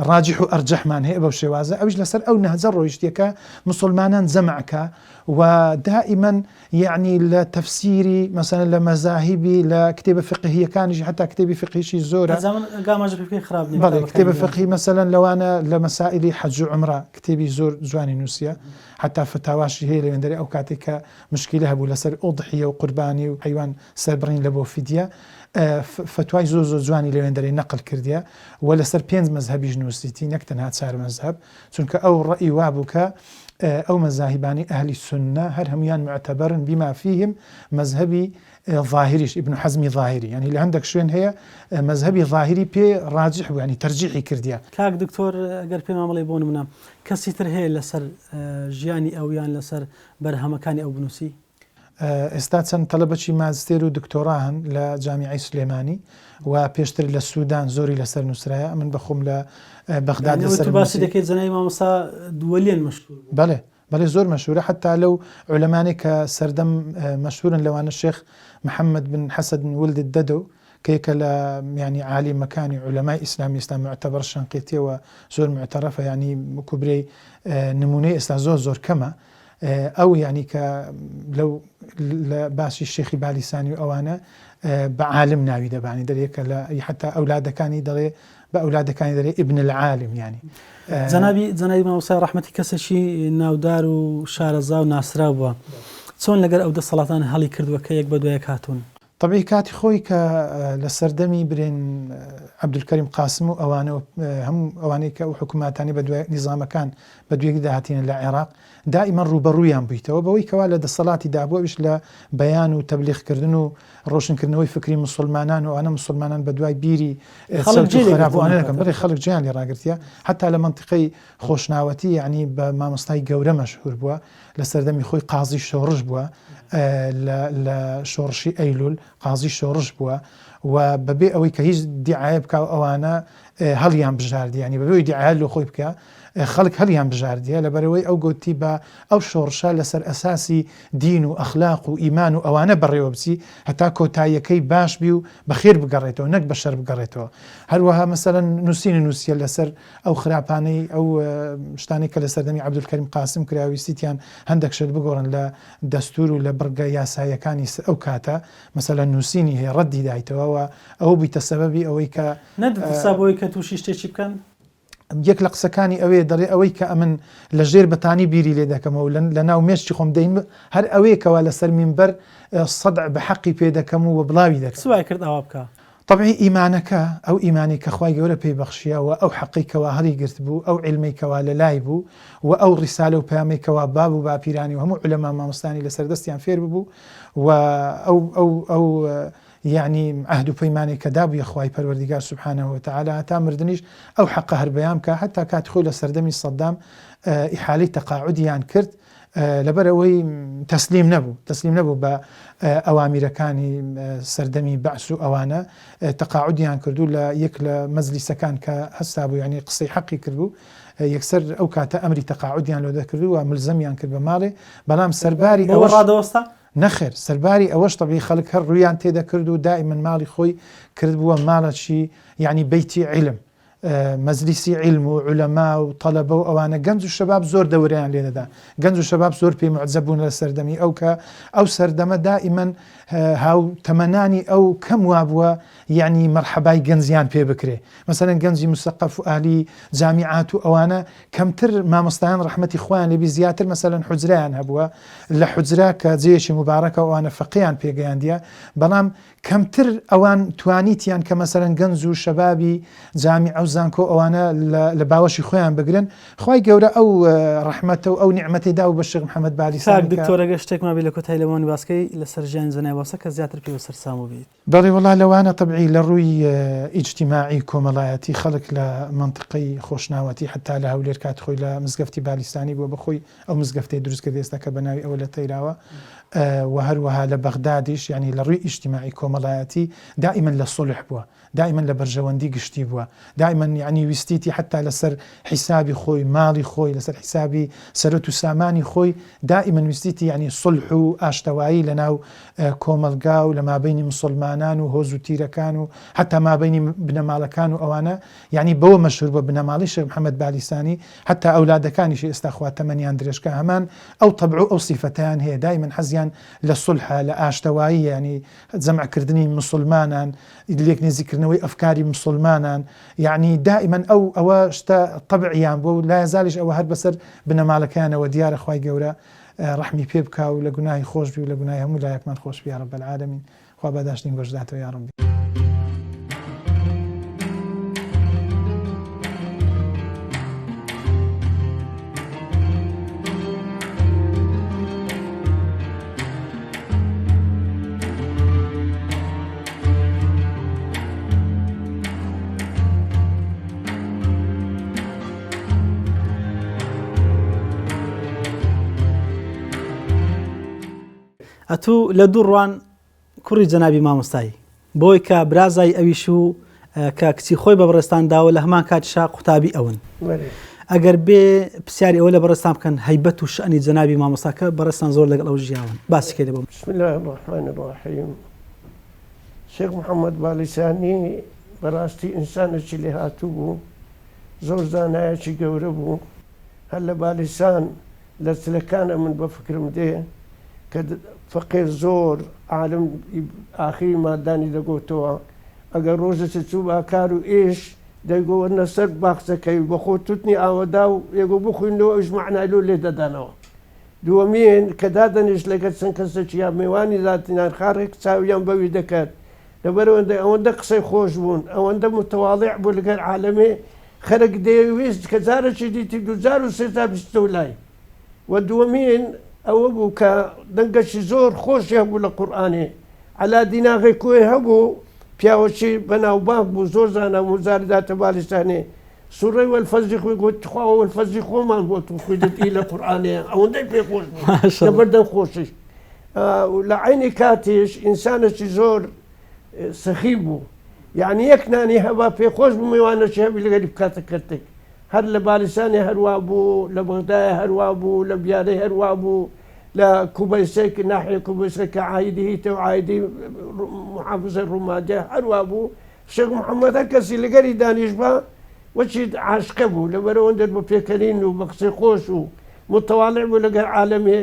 ڕاجح و ئەرجەحمان هەیە بەو شێوازە ئەوش لەسەر ئەو نەهجە ڕۆیشتێکە مسلمانان جەمعکە و دائما يعني لا تفسيري مثلا لا مذاهبي لا كتاب فقهية كان حتى كتاب فقهي شي زورة كتاب فقهي مثلا لو أنا لمسائل حج وعمرة كتابي زور جواني نوسيا حتى فتاواشي هي اللي عندي أو كاتك مشكلة هبو لسر أضحية وقرباني وحيوان سربرين لبو فدية فتوای زۆر جوانی لەوێندەرەی نەقل کردیە و لەسەر 5 مەزهبی ژنووسیتی نەک تەنها 4 مەزهب چونکە ئەو ڕەئی وابوو کە ئەو مەزاهیبانی ئەهلی سنە هەر هەمویان معتەبەرن بما فيهم مەزهبی ظاهریش ابن حەزمی ظاهری یعنی لە هەندێک شوێن هەیە مەزهبی ظاهری پێ ڕاجح بوو ینی تەرجیحی کردیە. کاک دکتۆر ئەگەر پێم ماڵی بۆ نمونە کەسی تر هەیە لەسەر ژیانی ئەویان لەسەر بەرهەمەکانی ئەو بنووسی؟ ئێستا چەند تەلەبەکی مازستێر و دکتۆرا هەن لە جامیعەی سلێمانی و پێشتر لە سوودان زۆری لەسەر نووسرایە من بەخۆم لە بەغداد باسی دەکەیت زەنای مامۆستا دووەلیان مەشهور بەڵێ زۆر مەشهورە حتا لەو عولەمانێک کە سەردەم مەشهورن لەوانە شێخ محەممەد بن حەسەد ولد الدەدۆ کەیەکە لە ینی عالیمەکانی عولەمای ئیسلامی ئێستا معتەبەر شەنقیتیەوە زۆر معتەرەفە ینی کوبرەی نمونەی ئێستا زۆر کەمە ئەو ینی کە لەو لە باسی شێخی بالیسانی و ئەوانە بە عالم ناوی دەبانی دەرێکە لە حتا ئەولادەکانی دەڵێ بە ئەولادەکانی دەرێ ابن العالم ینی جەنابی مامۆستا ڕەحمەتی کەسێکی ناودار و شارەزا و ناسرا بووە چۆن لەگەر ئەو دەسەڵاتان هەڵی کردووە کە یەک بە دوایەک هاتوون؟ طبعی کاتی خۆی کە لە سەردەمی برێن عەبدولکەریم قاسم و ئەوانە هەموو ئەوانەی کە ئەو حکوماتانی بە دوای نیزامەکان بە دوێکی داهاتینە لە عێراق دائما ڕوبەڕوویان بوویتەوە بەوەی کەوا لە دەسەڵاتی دابووەویش لە بەیان و تەبلیغکردن و ڕۆشنکردنەوەی فکری مسلمانان و ئەوانە مسلمانان بە دوای بیری خراپوانە دەکەن بڵێ خەڵک گیان لێ ڕاگرتیە حتا لە منتیقەی خۆشناوەتی یعنی بە مامۆستای گەورە مەشهور بووە لە سەردەمی خۆی قازی شۆڕش بووە لە شۆڕشی ئەیلول قازی شۆڕش بووە و بەبێ ئەوەی کە هیچ دیعایە بکە ئەوانە هەڵیان بژاردی ینی بەبێ دیعایە لە خۆی بکە خەڵک هەڵیان بژاردیە لەبەرەوەی ئەو گوتی بە ئەو شۆڕشە لەسەر ئەساسی دین و ئەخلاق و ئیمان و ئەوانە بەڕێوە بچی هەتا کۆتاییەکەی باش بی و بەخێر بگەڕێتەوە نەک بەشەر بگەڕێتەوە هەروەها مەسەلەن نووسە لەسەر ئەو خراپانەی ئەو شتانی کە لە سەردەمی عەبدولکەریم قاسم کراویستیان هەندێک شت بگۆڕن لە دەستور و لە بڕگە یاسایەکانی ئەو کاتە مەسەلەن نووسینی هەیە ڕەدی دایتەوە ئەو بیتە سەبەبی ئەوەی کە نەدەسابەوەی کە تووشی شتێکی بکەن یەک لە قسەکانی ئەوێ دەڵێ ئەوەی کە ئەمن لە ژێر بەتانی بیری لێ دەکەمەوە لە ناو مێشتی خۆم دەین هەر ئەوەیەکەوە لەسەر مینبەر سەدع بە حەقی پێ دەکەم و بڵاوی دەکەم سوای کرد ئەوە بکە طبعی ئیمانەکە ئەو ئیمانی کە خوای گەورە پێی بەخشیەوە ئەو حەقیکەوە هەڵی گرت بوو ئەو علمەیکەوە لە لای بوو و ئەو ڕیسالە و پامێکەوە باب و باپیرانی و هەموو علەما مامۆستانی لەسەر دەستیان فێر ببوو و ئەو يعني عهد وبيماني كداب يا اخوي پروردگار سبحانه وتعالى تا مردنيش او حق هر بيام كا حتى كات خو لسردمي صدام احاله تقاعديان كرت لبروي تسليم نبو با اوامركاني سردمي بعث اوانا تقاعديان كردو لا يك مجلس كان كحسابو يعني قصي حقي كردو يكسر او كاتا امري تقاعديان لو ذكروا ملزميان كرد بمالي بلام سرباري نەخێر سەرباری ئەوەش طبعی خەڵک هەر ڕویان تێدا کرد و دائما ماڵی خۆی کرد بووە ماڵەکی یعنی بەیتی علم مەجلیسی علم و عولەما و طەلەبە و ئەوانە گەنج و شەباب زۆر دەورەیان لێ دەدا گەنج و شەباب زۆر پێی معجەب بوون لە سەردەمی ئەو کە ئەو سەردەمە دائما هاو تەمەنانی ئەو کەم وابووە یعنی مەرحەبای گەنجیان پێ بکرێ مەسەلەن گەنجی مسەقف و ئالی جامیعات و ئەوانە کەمتر مامۆستایان ڕەحمەتی خۆیان لێبی زیاتر مەسەلەن حوجرایان هەبووە لە حوجرا کە جێیەکی مبارەکە ئەوانە فەقییان پێگەیاندیە بەڵام کەمتر ئەوان توانیتیان کە مەسەلەن گەنج و شەبابی جامیع و زانکۆ ئەوانە لە باوەشی خۆیان بگرن خوای گەورە ئەو ڕەحمەتە و ئەو نیعمەتێدا و بە شێخ محەممەد بالیسانی دکتۆرەگە شتێکمان بێ لە کۆتای لەوانی باسکەی لەسەر ژیان زەنای واسە کە زیاتر پێوە سەرسام و بیت بەڵێ وڵا لەوانە طبعی لە ڕووی ئیجتیماعی کۆمەڵایەتی خەڵک لە منطقەی خۆشناوەتی حتا لە هەولێر کات خۆی لە مزگەفتی بالیسانی بووە بەخۆی ئەو مزگەفتەی دروستکە دێستا کە بەناوی ئەوە لە تەیراوە و هەروەها لە بەغدادیش ینی لە ڕووی ئیجتیماعی کۆمەڵایەتی دائیمەن لە سڵح بووە دائما لە بەرژەوەندی گشتی بووە دائما یعنی ویستیتی حتا لەسەر حیسابی خۆی ماڵی خۆی لەسەر حیسابی سەرەت و سامانی خۆی دائما ویستیتی ینی سڵح و ئاشتەوایی لەناو کۆمەلگا و لە مابینی مسلمانان و هۆز و تیرەکان و حتا مابینی بنەماڵەکان و ئەوانە ینی بەوە مەشهور بە بنەماڵی شێخ محەممەد بالیسانی حتا ئەولادەکانیشی ئێستا خوا تەمەنیان درێژکە هەمان ئەو تەبع و ئەو سیفەتیان هەیە دائما حەزیان لە سڵحە لە ئاشتەوایی ینی جەمعکردنی مسلمانان لێک نێزیکردنەوەی ئەفکاری مسلمانان یعنی دائما ئەوە شتە طبعیان بۆ و لا یزالیش ئەوە هەر بەسەر بنەماڵەکانەوە دیارە خوای گەورە ڕەحمی پێ بکا و لە گوناهی خۆش بی و لە گوناهی هەموو لایەکمان خۆش بی یا رب العالمین خوا بەداشتین گۆشداتەوە یا رب. ئەتوو لە دوو ڕوان کوڕی جەنابی مامۆستایی بۆی کە برازای ئەویش و کە کچی خۆی بە بەڕێستان داوە لە هەمان کاتیشا قوتابی ئەون ئەگەر بێ پرسیاری ئەوە لە بەڕێستان بکەن هەیبەت و شەئنی جەنابی مامۆستاکە بەڕێستان زۆر لەگەڵ ئەو ژیاون باسی کردێ بۆ. بسم الله الرحمن الرحیم. شێخ محەممەد بالیسانی بەڕاستی ئینسانێکی لێ هاتوو بوو زۆر زانایەکی گەورە بوو هەر لە بالیسان لە چلەکانە من بە فکرم دێ کە فەقێ زۆر عالم ئاخری مادانی دەگوتەوە ئەگەر ڕۆژەچە چوو باکار و ئێش دەیگۆوەنە سەر باخچەکەی بەخۆ توتنی ئاوەدا و یەگۆ بخوێنەوە ئەوش معنای لێ دەدانەوە. دووەمین کە دادەنیش لەگەر چەند کەسێکی یا میوانی زاتینان خارێک چاویان بەوی دەکات لەبەرەوەندە ئەوەندە قسەی خۆش بوون ئەوەندە متەواڵع بوو لەگەر عالەمێ خەرک دەیویست کە جارێکی دیتی 2023 لای و دووەمین ئەوە بوو کە دەنگەشی زۆر خۆشی هەبوو لە قورئانێ عەلا دیناغی کۆی هەبوو پیاوەکی بەناوبانگ بوو زۆر زانە وەزارەتە بالیسانێ سوڕەی وەلفەزلی خۆی گوت خواوە وەلفەزلی خۆمان بۆ تو خوێدەتی لە قورئانێ ئەوەندەی پێ خۆش بوو لەبەردەم خۆشی لە عینی کاتیش ئینسانێکی زۆر سەخی بوو یعنی یەک نانی هەبا پێ خۆش بوو میوانەشی هەبی لەگەری بکاتە کردێک هەر لە بالیسانی هەروە بوو لە بەغدای هەروە بوو لە بیارەی هەروە بوو لە کوبەیسێک ناحیە کوبەیسەکە عایدی هیتە و عایدی محافزە ڕوومادیە هەروە بوو شێخ محەممەد هەر کەسی لەگەری دانیش بە وەچی عاشقە بوو لەبەرەوە دەر بە پێکەنین و بە قسەی خۆش و متەواڵع بوو لەگەر عالەمێ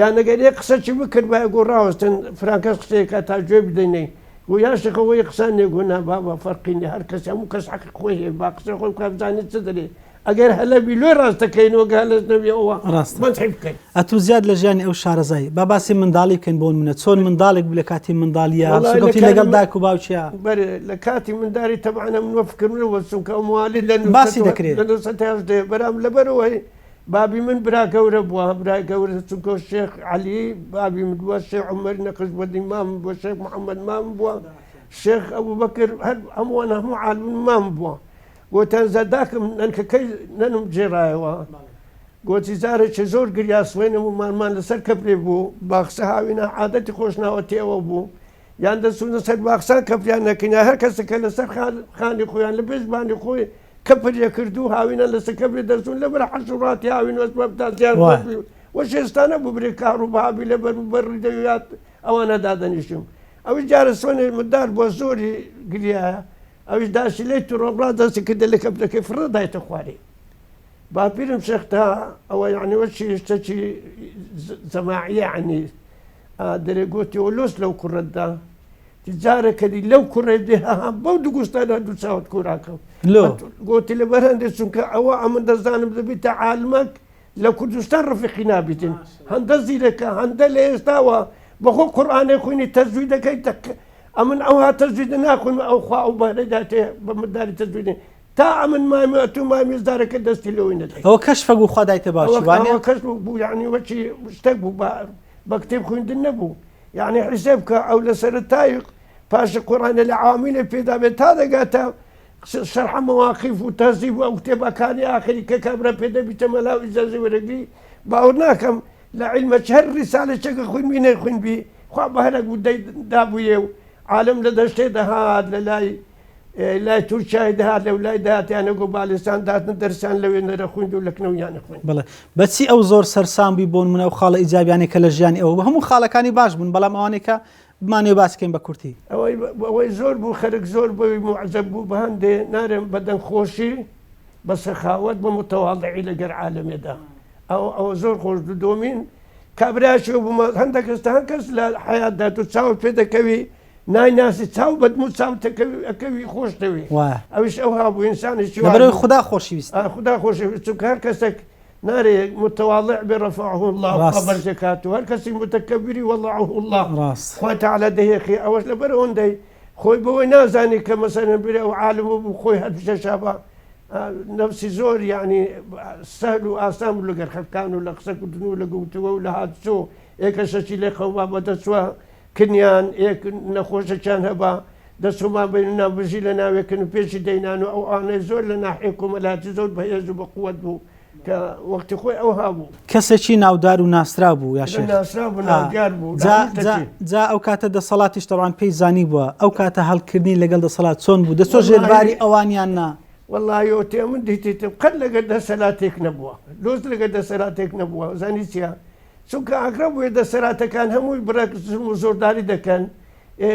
یان ئەگەر یەک قسەی بکرد بە گۆڕاوەستن فراکەس قسەیەکە تا گوێ بدەینێ و یاشەکەەوەی قسان نێگونا بابە فەرقینی هەر کەس هەموو کەس حەق خۆی هەیە با قسەی خۆی بکات بزانێت چ دەرێ ئەگەر هەلەبی لێ ڕاستەکەینەوە گەلت نەبێ ئەوە ڕاستمەندی بکەین. ئەتوو زیاد لە ژیانی ئەو شارەزای با باسی منداڵی بکەین بۆ منە چۆن منداڵێک بوو لە کاتی منداڵیە سوگەوتی لەگەڵ دایک و باوچیە بەرێ لە کاتی منداری تەبعانە من وەفکردنەوە چونکە ئەو موالی لە باسی دەکرێت لە بەرام لەبەرەوەی بابی من برا گەورە بووە برای گەورە چونکە شێخ عەلی بابی من بووە شێخ عومەر نەقشبەدی مام بووە شێخ محەممەد مام بووە شێخ ئەبوبەکر هەر هەمووان هەموو عالم مام بووە گوتیان زەداکەم نەنکەکەی نەنم جێڕایەوە گوتی جارێکی زۆر گریاسوێنم و مارمان لەسەر کەپرێ بوو باخسە هاوینە عادەتی خۆشناوەتی ئەوە بوو یان دەچوونە سەر باخسان کەپریان نەکەین هەر کەسەکە لەسەر خانی خۆیان لە پێشبانی خۆی کەپریە کردو هاوینە لەسەر کەپری دەچوون لەبەر حەشوڕاتی هاوین وەسبەبتازیان وە شێستانە ببرێ کار و بابی لەبەر بەڕی دەویات ئەوانە دادەنیشم ئەوی جارە سوێنێ مدار بۆ زۆری گریایە ئەوش داسی لێ تو ڕۆبڵا دەستی کردە لە کەپرەکەی فڕە دایتە خوارێ باپیرم شێختا ئەوە یعنی وەچی شتێکی جەماعیە عنی دەرێ گوتی ئۆلۆس لەو کوڕەتدا جارێکەدی لەو کوڕێ دێ بەو دوگوستانە دوو چاوت کوراکەم گوتی لە بەرهەندێ چونکە ئەوە ئەمن دەزانم دەبیتە عالمەک لە کوردستان ڕفیقی نابیتن هەندە زیرەکە هەندە لە ئێستاوە بەخۆ قورئانێ خوێنی تەجوید دەکەیت ئەمن ئەوها تەجوید ناخوێن ئەو خوا ئەو بەرەداتێ بە مداری تەجویدێ تا من ما مزدارك دستي لو ندعي هو كشف أبو خداي تباشي هو كشف بو يعني وشي مستقبو بكتب خوين النبو يعني حسابك أو لسر التايق باش القرآن العامل في ذابت هذا قاتا شرح مواقف وتهذيب وكتب كان آخر ككبرة بدا بتملا وإجازة ورقي باورناكم لعلم شهر رسالة شك خوين مين خوين بي خواب هلك ودي دابويو عالم لدشتي دهاد للاي لا تشاهد هذا ولا دات أنا قبال لسان دات ندرسان لو إن رخون دول لك نو يعني خوين بله بس أو زور سرسام بيبون من أو خالة إيجابي يعني كالجاني أو هم خالة كاني باش بون بلا موانيكا بماني باسكين بكورتي أو زور بو خرج زور بو معزب بو بهندي نارم بدن خوشي بس خاوت بمتواضعي لقر عالم يدا أو زور خوش دومين كابراش وبما هندك استهنكس لا حياة داتو تساوي في كوي ناي ناس تساوي بدمو تساوي كوي خوش توي أوش أوهاب إنسان شو نبرة خدا خوشي بس خدا خوشي بس هر كسك ناري متواضع برفعه الله قبل زكاته هر كسي متكبري وضعه الله راس خوي تعالى دهيخي أوش لبرون دي خوي بوي نازاني كمثلا بري أو عالم وخوي هاد شابا نفسي زور يعني سهل وآسام لقر خفكانو لقسك ودنو لقوتو ولا هاد سو إيكا شاشي لخوا بدسوا كنيان إيك نخوش كان هبا دسوا ما بيننا بجيلنا ويكن بيش دينانو أو أنا زور لنا حيكم لا تزور بهيزو بقوة كوقت خوي أو هابو كسشي ناودار وناسرابو يا شيخ ناسرابو ناوداربو زا أو كاتا دا صلاتش طبعا بيزاني بوا أو كاتا هالكردين لقل دا صلاة صون بو دسو جرباري أوانيانا والله يوتي من ديتي قد لقد صلاتك نبوة لوز لقد صلاتك نبوة زانيسيا سوك أقرب ويدا صلاة كان همو برك مزور داري دا كان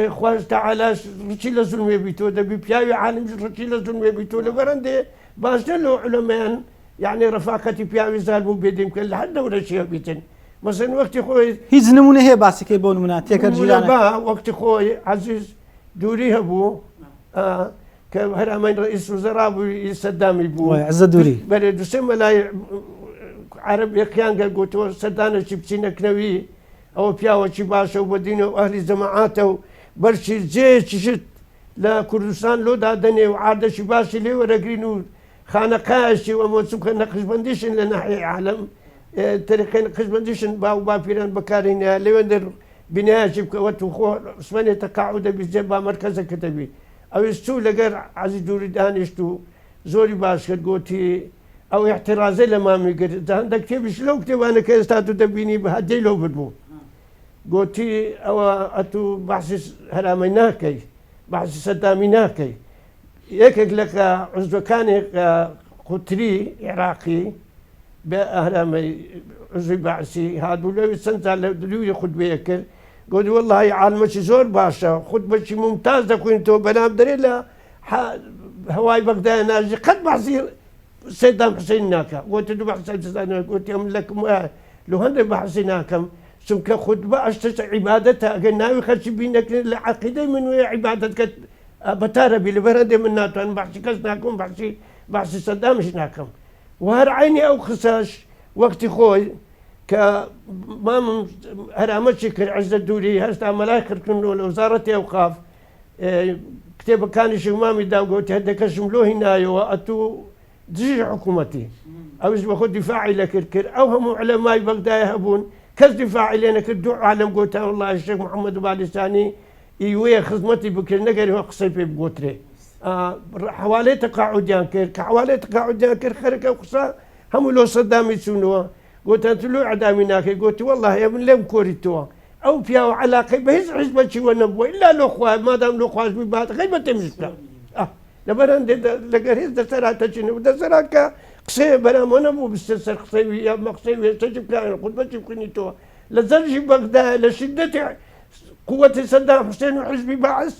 خواج تعالى رشيل الظلم بيتو دا بيبياوي عالم رشيل الظلم بيتو لبرندي باشدلو علماء يعني رفاقتي بياوي زالمو بيديم كل حد ولا شيء بيتن مثلا وقت خوي هي زنمونه هي باسك يبون منا تيكر جيرانك وقت خوي عزيز دوري هبو كهرمان رئيس وزراء صدام يبو عز دوري بريد سما لا عرب يكيان قلتو صدانا شبسينا كنوي او بياو شباشا وبدينه واهل جماعاته برشي زيت شت لا كردستان لو دادني وعاد شباشي لي ورقرينو خانقاشي وموسوك نقشبنديشن لناحية عالم طريقين نقشبنديشن باو بافيران بكارين ليوندر بناء شبك وتوخو اسماني تقاعد بجبا مركز كتبي او يستو لقر عزيز دوري دانشتو زوري باشكت قوتي او احترازي لما ميقر عندك كيف شلو كتب انا كيستاتو تبيني بهدي لو بدبو قوتي او اتو بحث هراميناكي بحث صداميناكي يكك لك عزوكاني قطري عراقي بأهرامي عزوي بعسي هادو لو يسنزع لو يخد بيكر قلت والله عالمشي زور باشا خطبة ممتازة كنتو بنام دريلا هواي بغداد ناجي قد بحثي سيدام حسين ناكا قلت له بحثي قلت يوم لكم لو هندي بحثي ناكم سمك خطبة أشتش عبادتها قلنا خشي بينك العقيدة من ويا عبادتك بتارة بالبرد من ناتو أنا بحثي كسناكم بحثي صدام شناكم وهر عيني أو خساش وقت خوي ما هرامتشي كالعزة الدولي هستا ملايكر كنو وزارة أوقاف كتاب كان شمامي داو قلت هدك شملو هنا وأتو دجي حكومتي أو بخد دفاعي لكركر أو هم علماء بغداد يهبون كز دفاعي لنا كدو عالم قلت والله الشيخ محمد بالساني يوي خدمتي بكر نقري وقصيبي بقوتري حوالي تقاعد يانكر كحوالي تقاعد يانكر خركة وقصا هم لو صدام يسونوا قلت أنت لو عداميناك قلت والله يا ابن لم كوريتوا أو فيها علاقة بهز حزبة شي ونبوة إلا لو خواج ما دام لو خواج ببات غيبة تمشي لبران لقريز دسرات تشيني ودسراك قصي بنا ما نبو بستسر قصيوي يا مقصيوي تجيب كان الخطبة تجيب تو لزرج بغداد لشدة قوة صدام حسين وحزبي بعث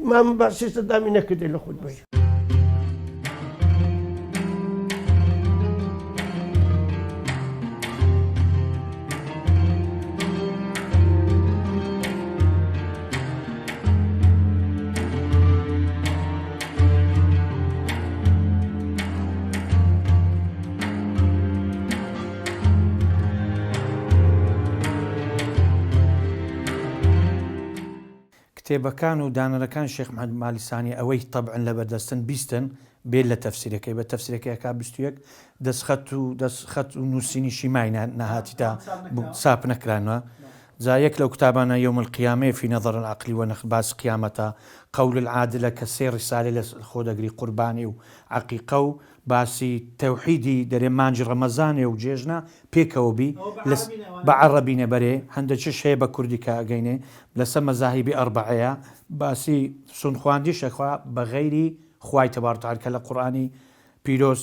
ما بعث صدام ينكد الخطبة کتێبەکان و دانەرەکان شێخ محەممەد مالیسانی ئەوەی تەبعن لە بەردەستن بیستن بێت لە تەفسیرەکەی بە تەفسیرەکەی کا 21 دەستخەت و نووسینیشی مای نەهاتی تا ساپ نەکرانەوە جا یەک لەو کتابانە یوم القیامە في نظر العقل ونخ باس قیامەتە قول العادلە کە سێ ڕیسالە لە خۆ دەگری قوربانی و عەقیقە و باسی تەوحیدی دەرێ مانجی ڕەمەزانێ و جێژنە پێکەوە بی بە عەرەبینە بەرێ هەندێکیش هەیە بە کوردی کە ئەگەینێ لەسەر مەزاهیبی ئەربەعەیە باسی سونخواندیشەخوا بە غەیری خوای تەبارەک وتعالە کە لە قورئانی پیرۆز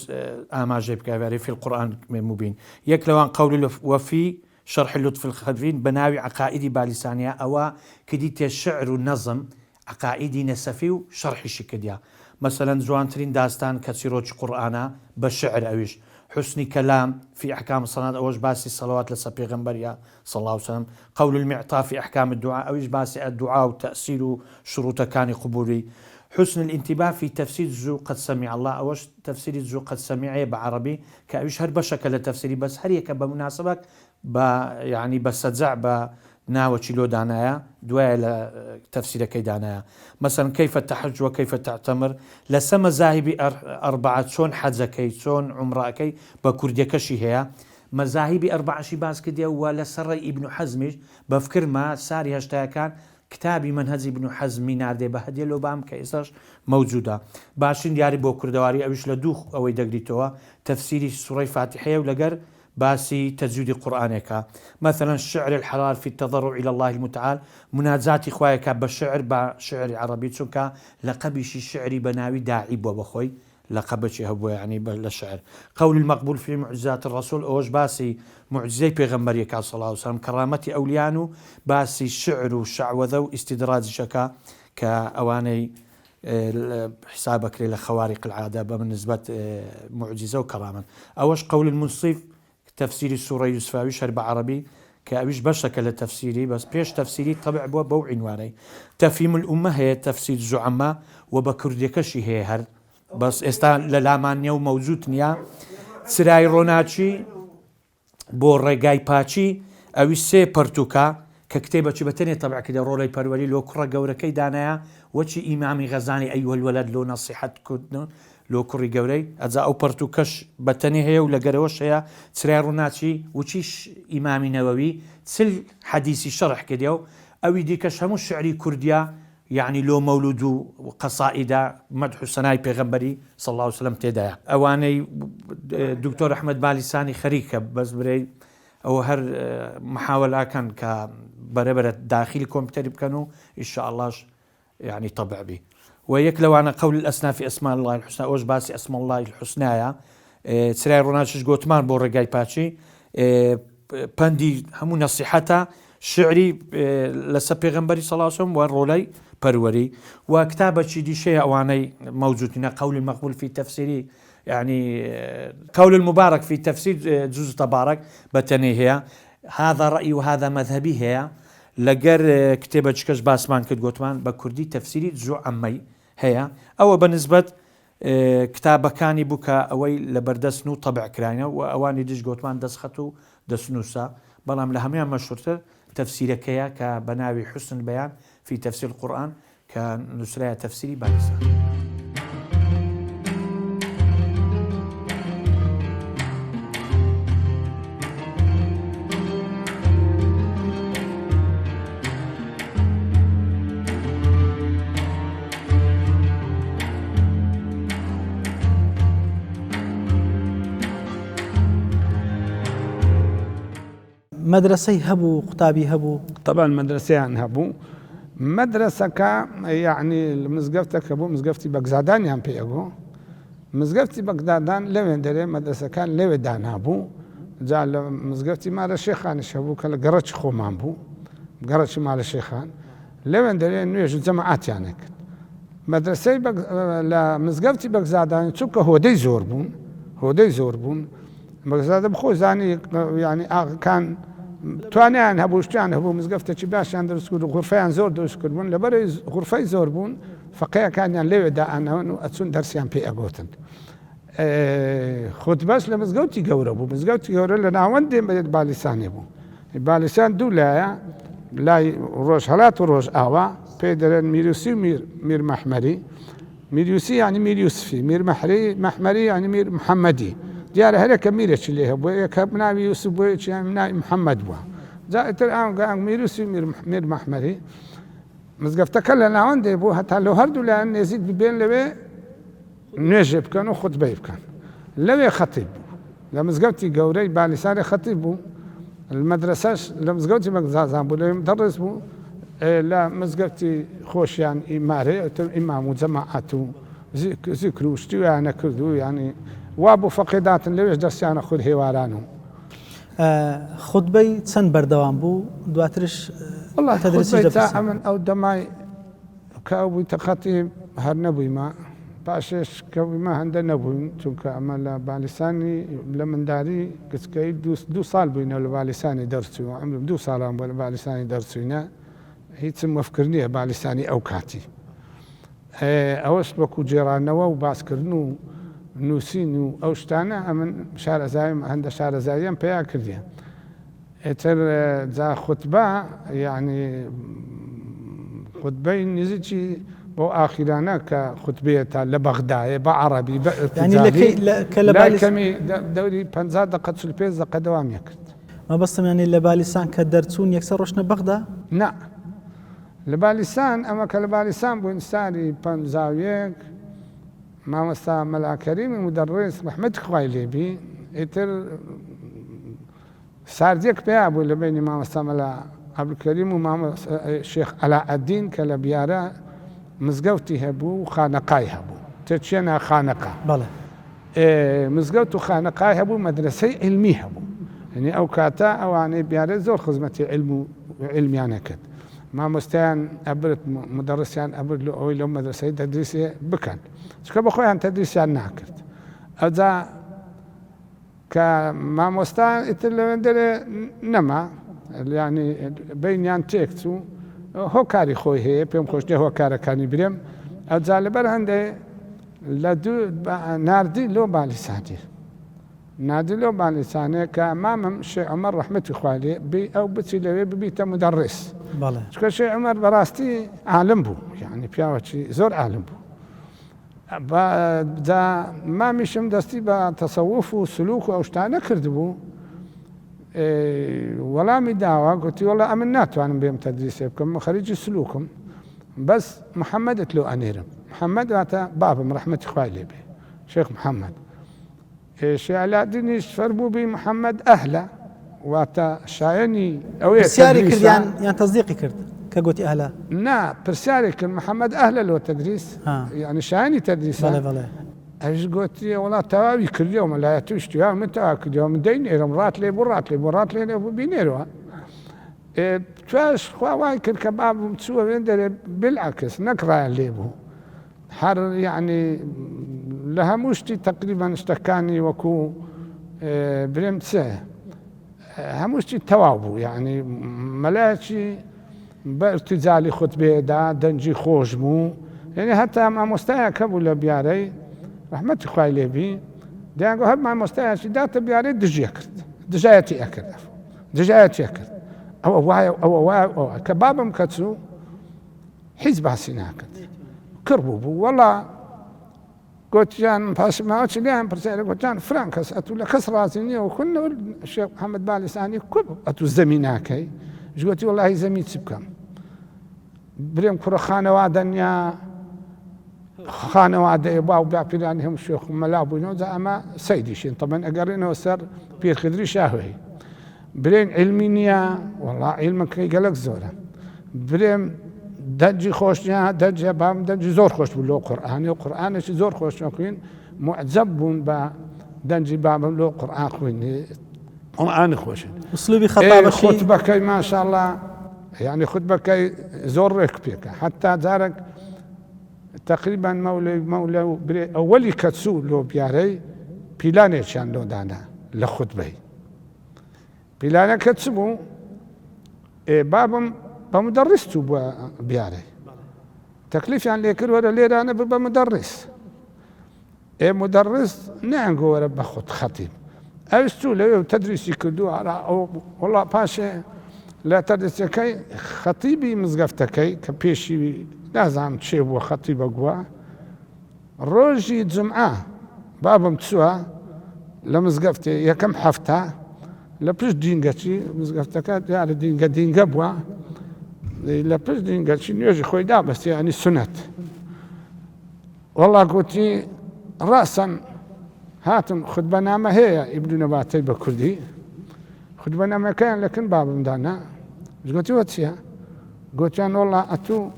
ئاماژەی بکەوێری فی القورئان مبین یەک لەوان قول وفی شرح لطف الخبرين بناوي عقائدي باليسانية أو كديت الشعر والنظم عقائدي نسفي وشرح شكديا مثلا زوانترين داستان كسيروج قرآن بالشعر أويش حسن كلام في أحكام الصلاة أوش باسي الصلوات لسبي غنبريا صلى الله عليه وسلم قول المعطاء في أحكام الدعاء أوش باسي الدعاء وتأثير شروط كان قبولي حسن الانتباه في تفسير الزو قد سمع الله أوش تفسير الزو قد سمع بعربي كأوش هر بشكل تفسيري بس هر يك بمناسبك يعني بسجع بناوتشي لو دانايا دوائل تفسير كي دانايا مثلا كيف تحج وكيف تعتمر لسما مذاهب أربعة شون حجكي شون عمركي بكرديكشي هي مذاهب أربعة شي باس كدي ولا سر ابن حزم بفكر ما ساري هشتا كان كتابي منهج ابن حزم ناردي بهدي لو بام كيساش موجوده باشين ياري بو كردواري اوش لدوخ او دغريتوا تفسير سوره فاتحه ولقر باسي تجويد قرآنك مثلا الشعر الحلال في التضرع إلى الله المتعال مناجات إخوائك بالشعر بشعر عربي تسوكا لقبش الشعر بناوي داعي بوبخوي لقبش هو يعني بالشعر قول المقبول في معجزات الرسول أوش باسي معجزي بيغمبريك صلى الله عليه وسلم كرامتي أوليانو باسي الشعر والشعوذة واستدراج شكا كأواني حسابك لخوارق العادة بالنسبة معجزة وكرامة أوش قول المنصف تفسير السورة يوسفاوي شرب عربي كأويش بشكل تفسيري بس بيش تفسيري طبع بو عنواني تفهيم الأمة هي تفسير زعماء وبكرديكشي هي هر بس استا للامانيا وموجود نيا سراي روناتشي بو رقاي باتشي أويش سي برتوكا ككتابة بتني طبع كده رولي برولي لو كرة قوركي دانايا وشي إمامي غزالي أيها الولد لو نصيحة كدن لو كوري قوري أجا أو برتوكش بتني هي ولا قروش هي تسري روناتشي وشيش إمامي نووي تسل حديثي شرح كديو أو يديكش همو الشعري كرديا يعني لو مولود وقصائد مدح سناي بيغمبري صلى الله عليه وسلم تدايا أواني دكتور أحمد باليساني خريكة بس بري أو هر محاولة كان كبربرة داخلي كمبيوتر بكانوا إن شاء الله يعني طبع بي ويكلو عن قول الأسنى في أسماء الله الحسنى أوش باسي أسماء الله الحسنى سراي روناتشش قوتمان بو رقاي باتشي باندي همو نصيحتا شعري لسا بيغمبري صلى الله عليه وسلم والرولي بروري وكتابة دي شيء أواني موجودين قول المقبول في تفسيري يعني قول المبارك في تفسير جزء تبارك بتني هي هذا رأيي وهذا مذهبي هي لقر كتابة كش باسمان كد قوتمان بكردي تفسيري جزء عمي هي أو بالنسبة كتابة كاني بوكا أوي لبردسنو طبع كراينة وأواني ديش قوتمان دسختو دسنوسا بلام لهميان مشهورتر تفسيرك هي كبناوي حسن البيان في تفسير القرآن كنسرية تفسيري باليسان مدرسي هبو قطابي هبو طبعا مدرسيان هبو مدرسة كا يعني مزقفتك هبو مزقفتي بغدادان يام بيغو مزقفتي بغدادان لوين دري مدرسة كان لوين دان هبو جال مزقفتي مال الشيخان شبو كلا قرش خومان بو قرش مال الشيخان لوين دري انه يجو جماعات يعني مدرسي لا مزقفتي بغدادان تشوك هو دي زوربون بغداد بخو زاني يعني كان توانيان هبوشتيان هبو مزقفتة باش عند رسكول غرفيان زور دوسكول بون لبري غرفي زور بون فقيا كان يعني ليه دا أنا أتسون درسيان بي أقوتن خد بس لمزقوتي قوربو مزقوتي قوربو لنا وندي باليسان يبو باليسان دولا لا روش هلات وروش آوا بيدرن ميروسي مير محمري میریوسی یعنی میر یوسفی، میر محمری یعنی میر محەممەدی دیارە هەرێکە میرێکی لێ بۆ یەکە بناوی یوسف بۆ یەکیان ناوی محەممەد بووە جاتر ئەنگ میروسی میر محمەری مزگەفتەکە لە ناوەندێ بوو هەتا لە هەردوو لایەن نێزیک ببێن لەوێ نوێژێ بکەن و خوتبەی بکەن لەوێ خەتیب بوو لە مزگەوتی گەورەی بالیسانی خەتیب بوو المەدرسەش لە مزگەوتی مەگزازان بوو لەوێ مدەڕس بوو لە مزگەوتی خۆشیان ئیمارێ ئیمام و جەماعەت و زیکر و شتیویانە کرد و ینی وا بوو فەقێداتن لەوێش دەستیانە خود هێواران و خوتبەی چەند بەردەوام بوو دواترش ئەمن ئەو دەمای کە ئەو بوویتە خەتیب هەر نەبوویمە پاشێش کەویمە هەندە نەبووین چونکە ئەمە لە بالیسانی لە منداری گچکەی دو ساڵ بووینە لە بالیسانی دەرچووە ئەمرم 2 ساڵان بۆ لە بالیسانی دەرچووینە هیچم مەفکر نییە بالیسانی ئەو کاتی ئەوەش وەکو جێرانەوە و باسکردن و نووسین و ئەو شتانە ئەمن شارەزایم هەندە شارەزاییان پێیا کردیە ئێتر جا خوتبە یعنی خوتبەی نزیکی بۆ ئاخیرانە کە خوتبێتە لە بەغدایە بە عەرەبی کەمی دەوری 50 دقە 45 دقە دەوامیە کرد مەبەستم لە بالیسان کە دەرچوون یەکسەر ڕۆشنە بەغدا نا لە بالیسان ئەمە کە لە بالیسان بووین ساری 51 مامۆستا مەلاکەریمی مدەڕێس ڕەحمەتی خوای لێبی ئیتر ساردێک پێیا بوو لە بینی مامۆستا مەلا عەبدولکەریم و شێخ عەلاءەدین کە لە بیارە مزگەوتی هەبوو و خانەقای هەبوو تێچێنە خانەقا مزگەوت و خانەقای هەبوو مەدرسەی علمی هەبوو یعنی ئەو کاتە ئەوانەی بیارە زۆر خزمەتی علم و علمیانە کرد مامۆستایان ئەبرد مدەڕسیان ئەبرد لە ئەوەی لەو مەدرسەی تەدریسێ بکەن چکە بە خۆیان تەدریسیان ناکرد ئەوجا کە مامۆستان ئیتر لەوێندەرێ نەما ینی بینیان تێکچوو هۆکاری خۆی هەیە پێم خۆشتێ هۆکارەکانی برێم ئەوجا لەبەر هەندێ لە ناردی لۆ بالیسانی نادی لۆ بالیسانەیە کە مامم شێخ عومەر ڕەحمەتی خوای لێ ئەو بچی لەوێ ببیتە مدەڕس چکە شێخ عومەر بەڕاستی عالم بوو یعنی پیاوەکی زۆر عالم بوو جا مامیشم دەستی بە تەسەوف و سلوک و ئەو شتانە کردبوو وەڵامی داوە گوتی وەڵا ئەمن ناتوانم بێم تەدریسێ بکەم خەریجی سلوکم بەس محەممەدت لۆ ئەنێرم محەممەد واتە بابم ڕەحمەتی خوای لێبێ شێخ محەممەد شێخ عەلاءەدینیش فەرموو بی محەممەد ئەهلە واتە شایەنی ئەوەیە پرسیاری کردیان یان تەزدیقی کرد کە گوتی ئەهلە نا پرسیاری کرد محەممەد ئەهلە لۆ تەدریس یعنی شایەنی تەدریسە ئەش گوتی وڵا تەواوی کردیەوە مەلایەتی شتیا من تەوا کردیەوە من دەینێرم ڕات لێ بۆ ڕات لێ بۆ ڕات لێ بوو بینێرەوە توش خوا وای کرد کە بابم چووە وێن دەرێ بالعکس نەکڕایان لێ بوو هەر یعنی لە هەموو شتی تەقریبەن شتەکانی وەکو برێم چێ هەموو شتی تەواو بوو یعنی مەلایەکی بە ئرتیجالی خوتبێدا دەنجی خۆش بوو یعنی هەتا مامۆستایەکە بوو لە بیارەی ڕەحمەتی خوای لێبی دەیانگو هەر مامۆستایەکی داتە بیارەی دژیە کرد دژایەتی ئەکرد دژایەتیە کرد ئەوە وایە ئەوە وایە کە بابم کە چوو هیچ باسی ناکرد کرد بوو وەڵا گوتیان پاشماوەچی لیان پرسیارە گوتیان فران کەس ئەتوو لە کەس ڕازی نییە و خونەوە شێخ محەممەد بالیسانی کوڕ ئەتوو زەمی ناکەی گوتی وەڵاهی زەمی چی بکەم برێم کوڕە خانەوادەنیا خانەوادەیە باو باپیرانی هەموو شێخ و مەلا بووینەوە جا ئەمە سەیدیشین تەمەن ئەگەڕێنەوە سەر پیرخدری شاهوێی برێن علمی نییە وەڵا عیلمەکەی گەلک زۆرە برێم دەنجی خۆش نییە دەنجە بام دەنجی زۆر خۆش بوو لۆ قورئانی و قورئانێکی زۆر خۆشەکوین معجەب بوون بە دەنجی بابم لۆ قورئان خوێنی قورئانی خۆشن ئوسلوبی خەتابەشی خوتبەکەی ماشاءڵڵا یعنی خوتبەکەی زۆر ڕێک پێکە حتا جارێک تقریبا مەولە ئەوەلی کە چوو لۆ بیارەی پیلانێکیان لۆدانا لە خوتبەی پیلانەکە چ بوو بابم بە مدەڕیس چوو بووە بیارەی تەکلیفیان لێ کرد وەرە لێرانە بە مدەڕیس مدەڕیس نەیانگۆ وەرە بە خۆت خەتیب ئەویش چوو لەوێ تەدریسی کردو وەڵا پاشێ لە تەدریسەکەی خەتیبی مزگەفتەکەی کە پێشی نازانم چێ بووە خەتیبە گووە ڕۆژی جمعە بابم چووە لە مزگەفتێ یەکەم هەفتە لە پشت دینگەچی مزگەفتەکە دیارە دینگە بووە لە پشت دینگەچی نوێژی خۆی دابەستی ئەنی سونەت وەڵا گوتی ڕاستەن هاتم خودبەنامە هەیە ئیبن نەباتەی بە کوردی خودبەنامەکەیان لەکن بابمدانا گوتیوە چییە؟ گوتیان وەڵا ئەتوو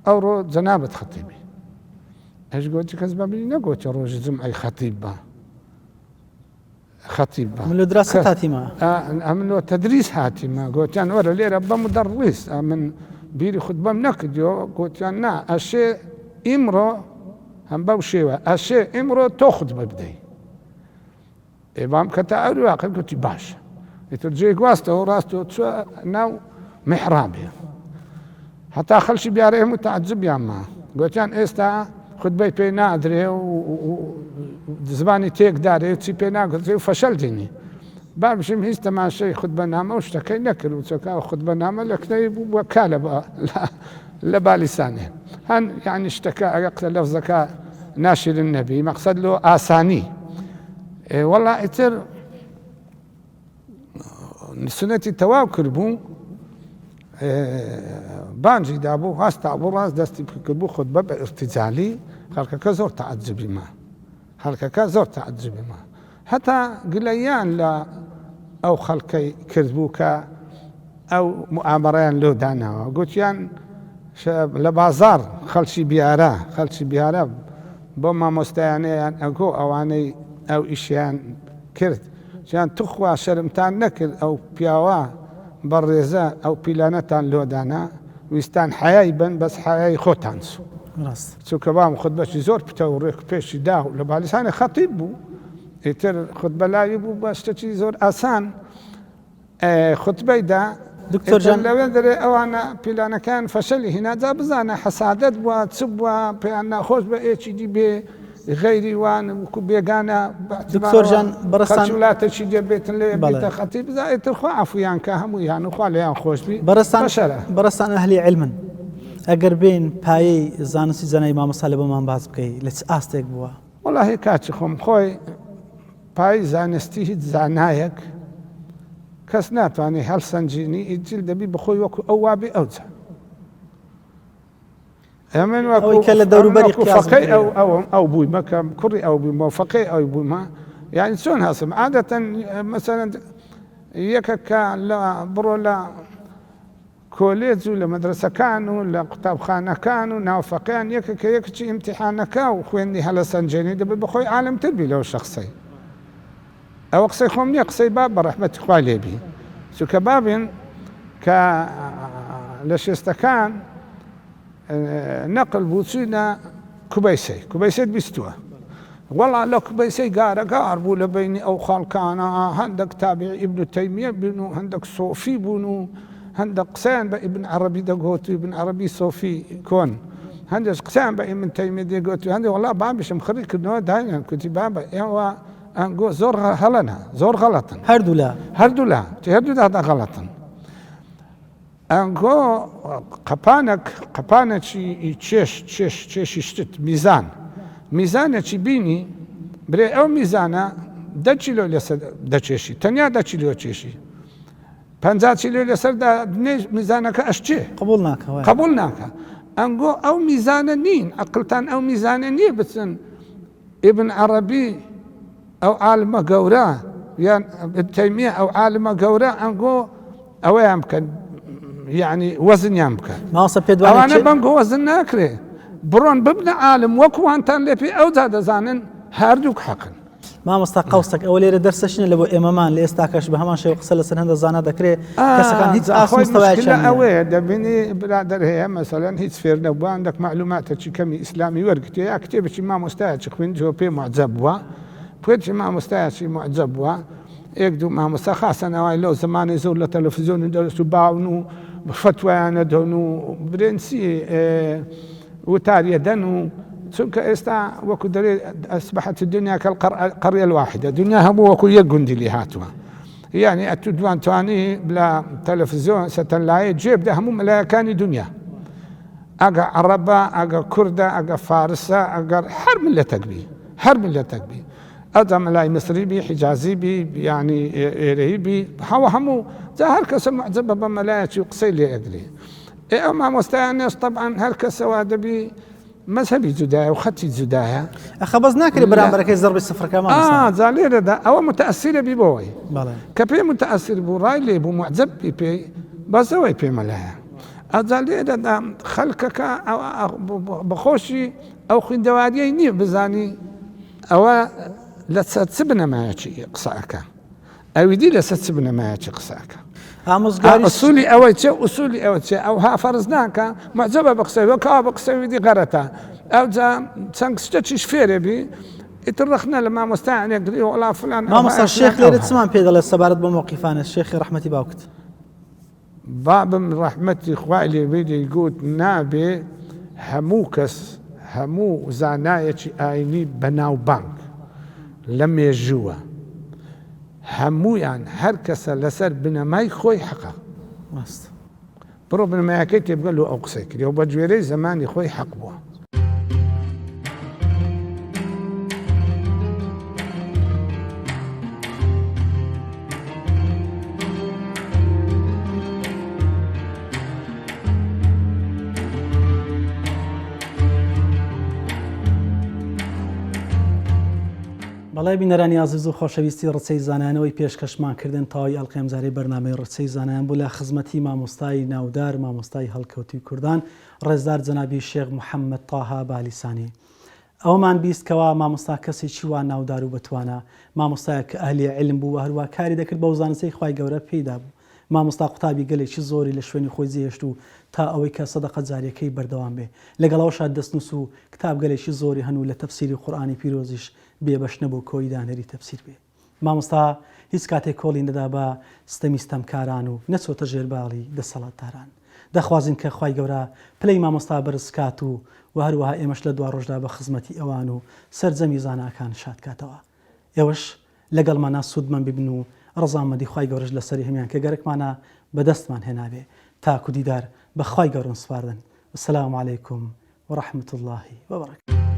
ئەوڕۆ جەنابەت خەتیبی هەش گوتی کەس بەبیری نەگوتە ڕۆژی جمعەی خەتیب بە خەتیب بە من لە دراست هاتیمە ئەمنەوە تەدریس هاتیمە گوتیان وەرە لێرە بە مدەڕیس من بیری خودبەم نەکردیەوە گوتیان نا ئەشێ ئیمڕۆ هەم بەو شێوە ئەشێ ئیمڕۆ تۆ خودبە بدەی ئێبام کە تا ئەوری واقع گوتی باشە ئیتر جێ گواستەوە ڕاستەوە چوە ناو میحرابێ هەتا خەڵکی بیارە هەموو تەعجبیان ما گوتیان ئێستا خودبەی پێ نادرێ و زمانی تێکدارێ چی پێ ناگوترێ و فەشەل دێنی با بشیم هیچ تەماشای خودبەنامە و شتەکەی نەکرد و چۆکاوە خودبەنامە لە کتەی بوو بووە کا لە بالیسانێ هەن یعنی شتەکە ئەگە قسە لەفزەکە ناشرن نەبی مەقسەد لۆ ئاسانی وەڵا ئیتر سنەتی تەواو کردبوو بانجی دابوو هەستا بوو ڕاست دەستی کردبوو خودبە بە ئرتیجالی خەڵکەکە زۆر تەعجبی ما خەڵکەکە زۆر تەعجبی ما هەتا گلەیان لە ئەو خەڵکەی کردبوو کە ئەو موعامەڕەیان لۆ داناوە گوتیان لە بازار خەڵکی بیارە بۆ مامۆستایانەیان ئەگۆ ئەوانەی ئەو ئیشیان کرد جیان توخوا شەرمتان نەکرد ئەو پیاوە بەڕێزە ئەو پیلانەتان لۆدانا ویستان حیای بن بەس حیای خۆتان سو چووکە بام خودبەشی زۆر پتە و ڕێک پێشی دا و لە بالیسانە خەتیب بوو ئیتر خودبەلاوی بوو بە شتێکی زۆر ئاسان خودبەیدا دکتۆر لەوێ دەرێ ئەوانە پیلانەکان فەشەلی هیناجا بزانە حەسادەت بووە چ بووە پێیان ناخۆش بە ئێچی دی بێ غیری وان وکو بێگانە دکتۆرجان بەڕستان وڵاتێکی دەبێتن لێ بێتە خەتیب بزایێتتر خوا عەفویان کە هەموویان وخوا لێیان خۆشبی بەڕستان ئەهلی علمن ئەگەر بین پایەی زانستی زانای مامۆستا لە بۆمان باز بکەی لە چ ئاستێک بووە وەڵاهی کاچی خۆم خۆی پای زانستی هیچ زانایەک کەس ناتوانێت هەڵسەنجینی ئیجل دەبی بخۆی وەکو ئەو وابێ ئەوجە ئەمن وەکو لە دەوروبەری فەقەی ئەو بووی مەکەم کوڕی ئەو بوویمە فەقەی ئەو بوومە یعنی چۆن هەسم عادەتەن مەسەلەن یەکەکە لە بڕۆ لە کۆلێج و لە مەدرسەکان و لە قوتابخانەکان و ناوفەقیان یەکەکە یەکچی ئیمتیحانەکە و خوێندی هەلە سەنجێنی دەبێت بخۆی عالەمتر بی لەو شەخصەی ئەوە قسەی خۆم نییە قسەی باب بە ڕەحمەتی خوا لێبی چونکە بابێن کە لە شێستەکان نەقل بوو چوونە کوبەیسەی بیستووە وەڵا لە کوبەیسەی گارەگار بوو لە بینی ئەو خاڵکانە هەندێک تابعی ئیبن تەیمیە بوون و هەندێک سۆفی بوون و هەندێک قسەیان بە ئیبن عەرەبی دەگوت و ئیبن عەرەبی سۆفی کۆن هەندێک قسەیان بە ئیبن تەیمیە دەگوت و هەندێک وەڵا بابیشم خڕی کردنەوە داینیان کوتی بابە ئێوە ئەنگۆ زۆر هەڵەنە زۆر غەڵەتن هەردوو لا غەڵەتن ئەنگۆ قەپانێکی چێشی شتت میزانێکی بینی برێ ئەو میزانە 10 کیلۆ لەسەر دەچێشی تەنیا 10 کیلۆ چێشی 50 کیلۆ لەسەردا میزانەکە ئەشچێ قبول ناکە ئەنگۆ ئەو میزانە نین عەقڵتان ئەو میزانە نییە بچن ئیبن عەرەبی ئەو عالمە گەورە یان تەیمیە ئەو عالمە گەورە ئەنگۆ ئەوەیان بکەن یعنی وەزنیان بکەن ئەوانە بەنگۆ وەزن ناکرێ بڕۆن ببنە عالم وەکوانتان لێ پێ ئەوجا دەزانن هەردووک حەقن مامۆستا قەوسەک ئەوە لێرە دەرسەشنە لە بۆ ئێمەمان لە ئێستاکەش بە هەمان شێوە قسە لەسەر هەندە زانە دەکرێت کەسەکان هیچ ئاسمستەوایە ئەوەیە دەبینی برادەر هەیە مەسەلەن هیچ فێر نەبووە هەندێک معلوماتێکی کەمی ئیسلامی وەرگرتێ یا کتێبێکی مامۆستایەکی خوێندەوە پێ معجەب بووە پێچی مامۆستایەکی معجەب بووە یەک دوو مامۆستا خاسەنەوەی لەو زمانی زۆر لە تەلەڤیزیۆن دەرس و باون و فتوایانە دەن و برێنسی وتاریە دەن و چونکە ئێستا وەکو دەرێ ئەسبحەت الدنيا كالقرية الواحدة دنیا هەموو وەکو یەک گوندی لێ هاتووە یعنی ئەتو دوانتوانی لە تەلەڤیزیۆن سەتەلایە جێ بدە هەموو مەلایەکانی دنیا ئەگە عەرەبە ئەگە کوردە ئەگە فارسە ئەگەر هەر ملەتێک بی هەر ملەتێک بی ئەدا مەلای مسری بی حیجازی بی ینی ئێرەی بی هەوە هەموو جا هەر کەسە معجبە بە مەلایەتی و قسەی لێ ئەگری ئێ مامۆستایان نێش طبعاً هەر کەسەوا دەبی مەذهبی جودایە و خەتی جودایە ئەخە بەس ناکرێت بەرامبەرەکەی زەربی سفرەکەمان جا لێرەدا ئەوە متەئەسیرە بی بۆەوەی کە پێی متەئەسیر بوو ڕای لێ بوو معجب بی پێی بەزەوەی پێمەلایە ئەجا لێرەدا خەڵکەکە بەخۆشی ئەو خوێندەواریەی نییە بزانی ئەوە لەسەر چ بنەمایەکی قسەکە ئەویدی لەسەر چ بنەمایەکی قسەکە ئەسوولی ئەوەی چێ ئوسولی ئەوە چێ ئەو ها فەرز ناکە معجبە بە قسەوە کاوە بە قسەویدی غەرەتە ئەو جا چەند شتێکیش فێرێ بی ئیتر ڕخنە لە مامۆستایانێکگری وڵا فلان مامۆستا شێخ لێرە چمان پێ دەڵێت سەبارەت بە موقیفانە شێخی ڕەحمەتی باوکت بابم ڕەحمەتی خوای لێبێ دەیگوت نابێ هەموو کەس هەموو زانایەکی ئاینی بەناوبانگ لە مێژووە هەمویان هەر کەسە لەسەر بنەمای خۆی حەقە بڕۆ بنەمایەکەی تێبگەل و ئەو قسەی کردی و بە گوێرەی زمانی خۆی حەق بووە بەڵای بینەرانی عزیز و خۆشەویستی ڕچەی زانانەوەی پێشکەشمانکردن تاوای ئەڵقەمزاری بەرنامەی ڕچەی زانایان بوو لە خزمەتی مامۆستای ناودار مامۆستای هەڵکەوتی کوردان ڕێزدار جەنابی شێخ محەممەد تاها بالیسانی ئەومان بیستکەوە مامۆستا کەسێکی وا ناودار و بەتوانە مامۆستایە کە ئەهلی علم بوو و هەروە کاری دەکرد بە وزانسەی خوای گەورە پێیدا بوو مامۆستا قوتابی گەلێکی زۆری لە شوێنی خۆی جێهێشت و تا ئەوەی کە سەدەقە جاریەکەی بەردەوام بێ لەگەڵەوەشا دەستنووس و کتاب گەلێکی زۆری هەنوو لە تەفسیری قورئانی پیرۆزیش بێبەش نەبوو کۆی دانەری تەفسیر بێ مامۆستا هیچ کاتێک کۆڵی نەدا بە ستەمی ستەمکاران و نەچۆتە ژێرباڵی دەسەڵاتداران دەخوازین کە خوای گەورە پلەی مامۆستا بەرزکات و هەروەها ئێمەش لە دوا ڕۆژدا بە خزمەتی ئەوان و سەرجەمی زاناکان شادکاتەوە ئێوەش لەگەڵمانە سوودمان ببن و ڕەزامەندی خوای گەورەش لەسەری هەمیان کە گەرەکمانە بەدەستمان هێنابێ تاکو دیدار بە خوای گەورە سپاردن. والسلام علیکم ورحمة الله وبركاته.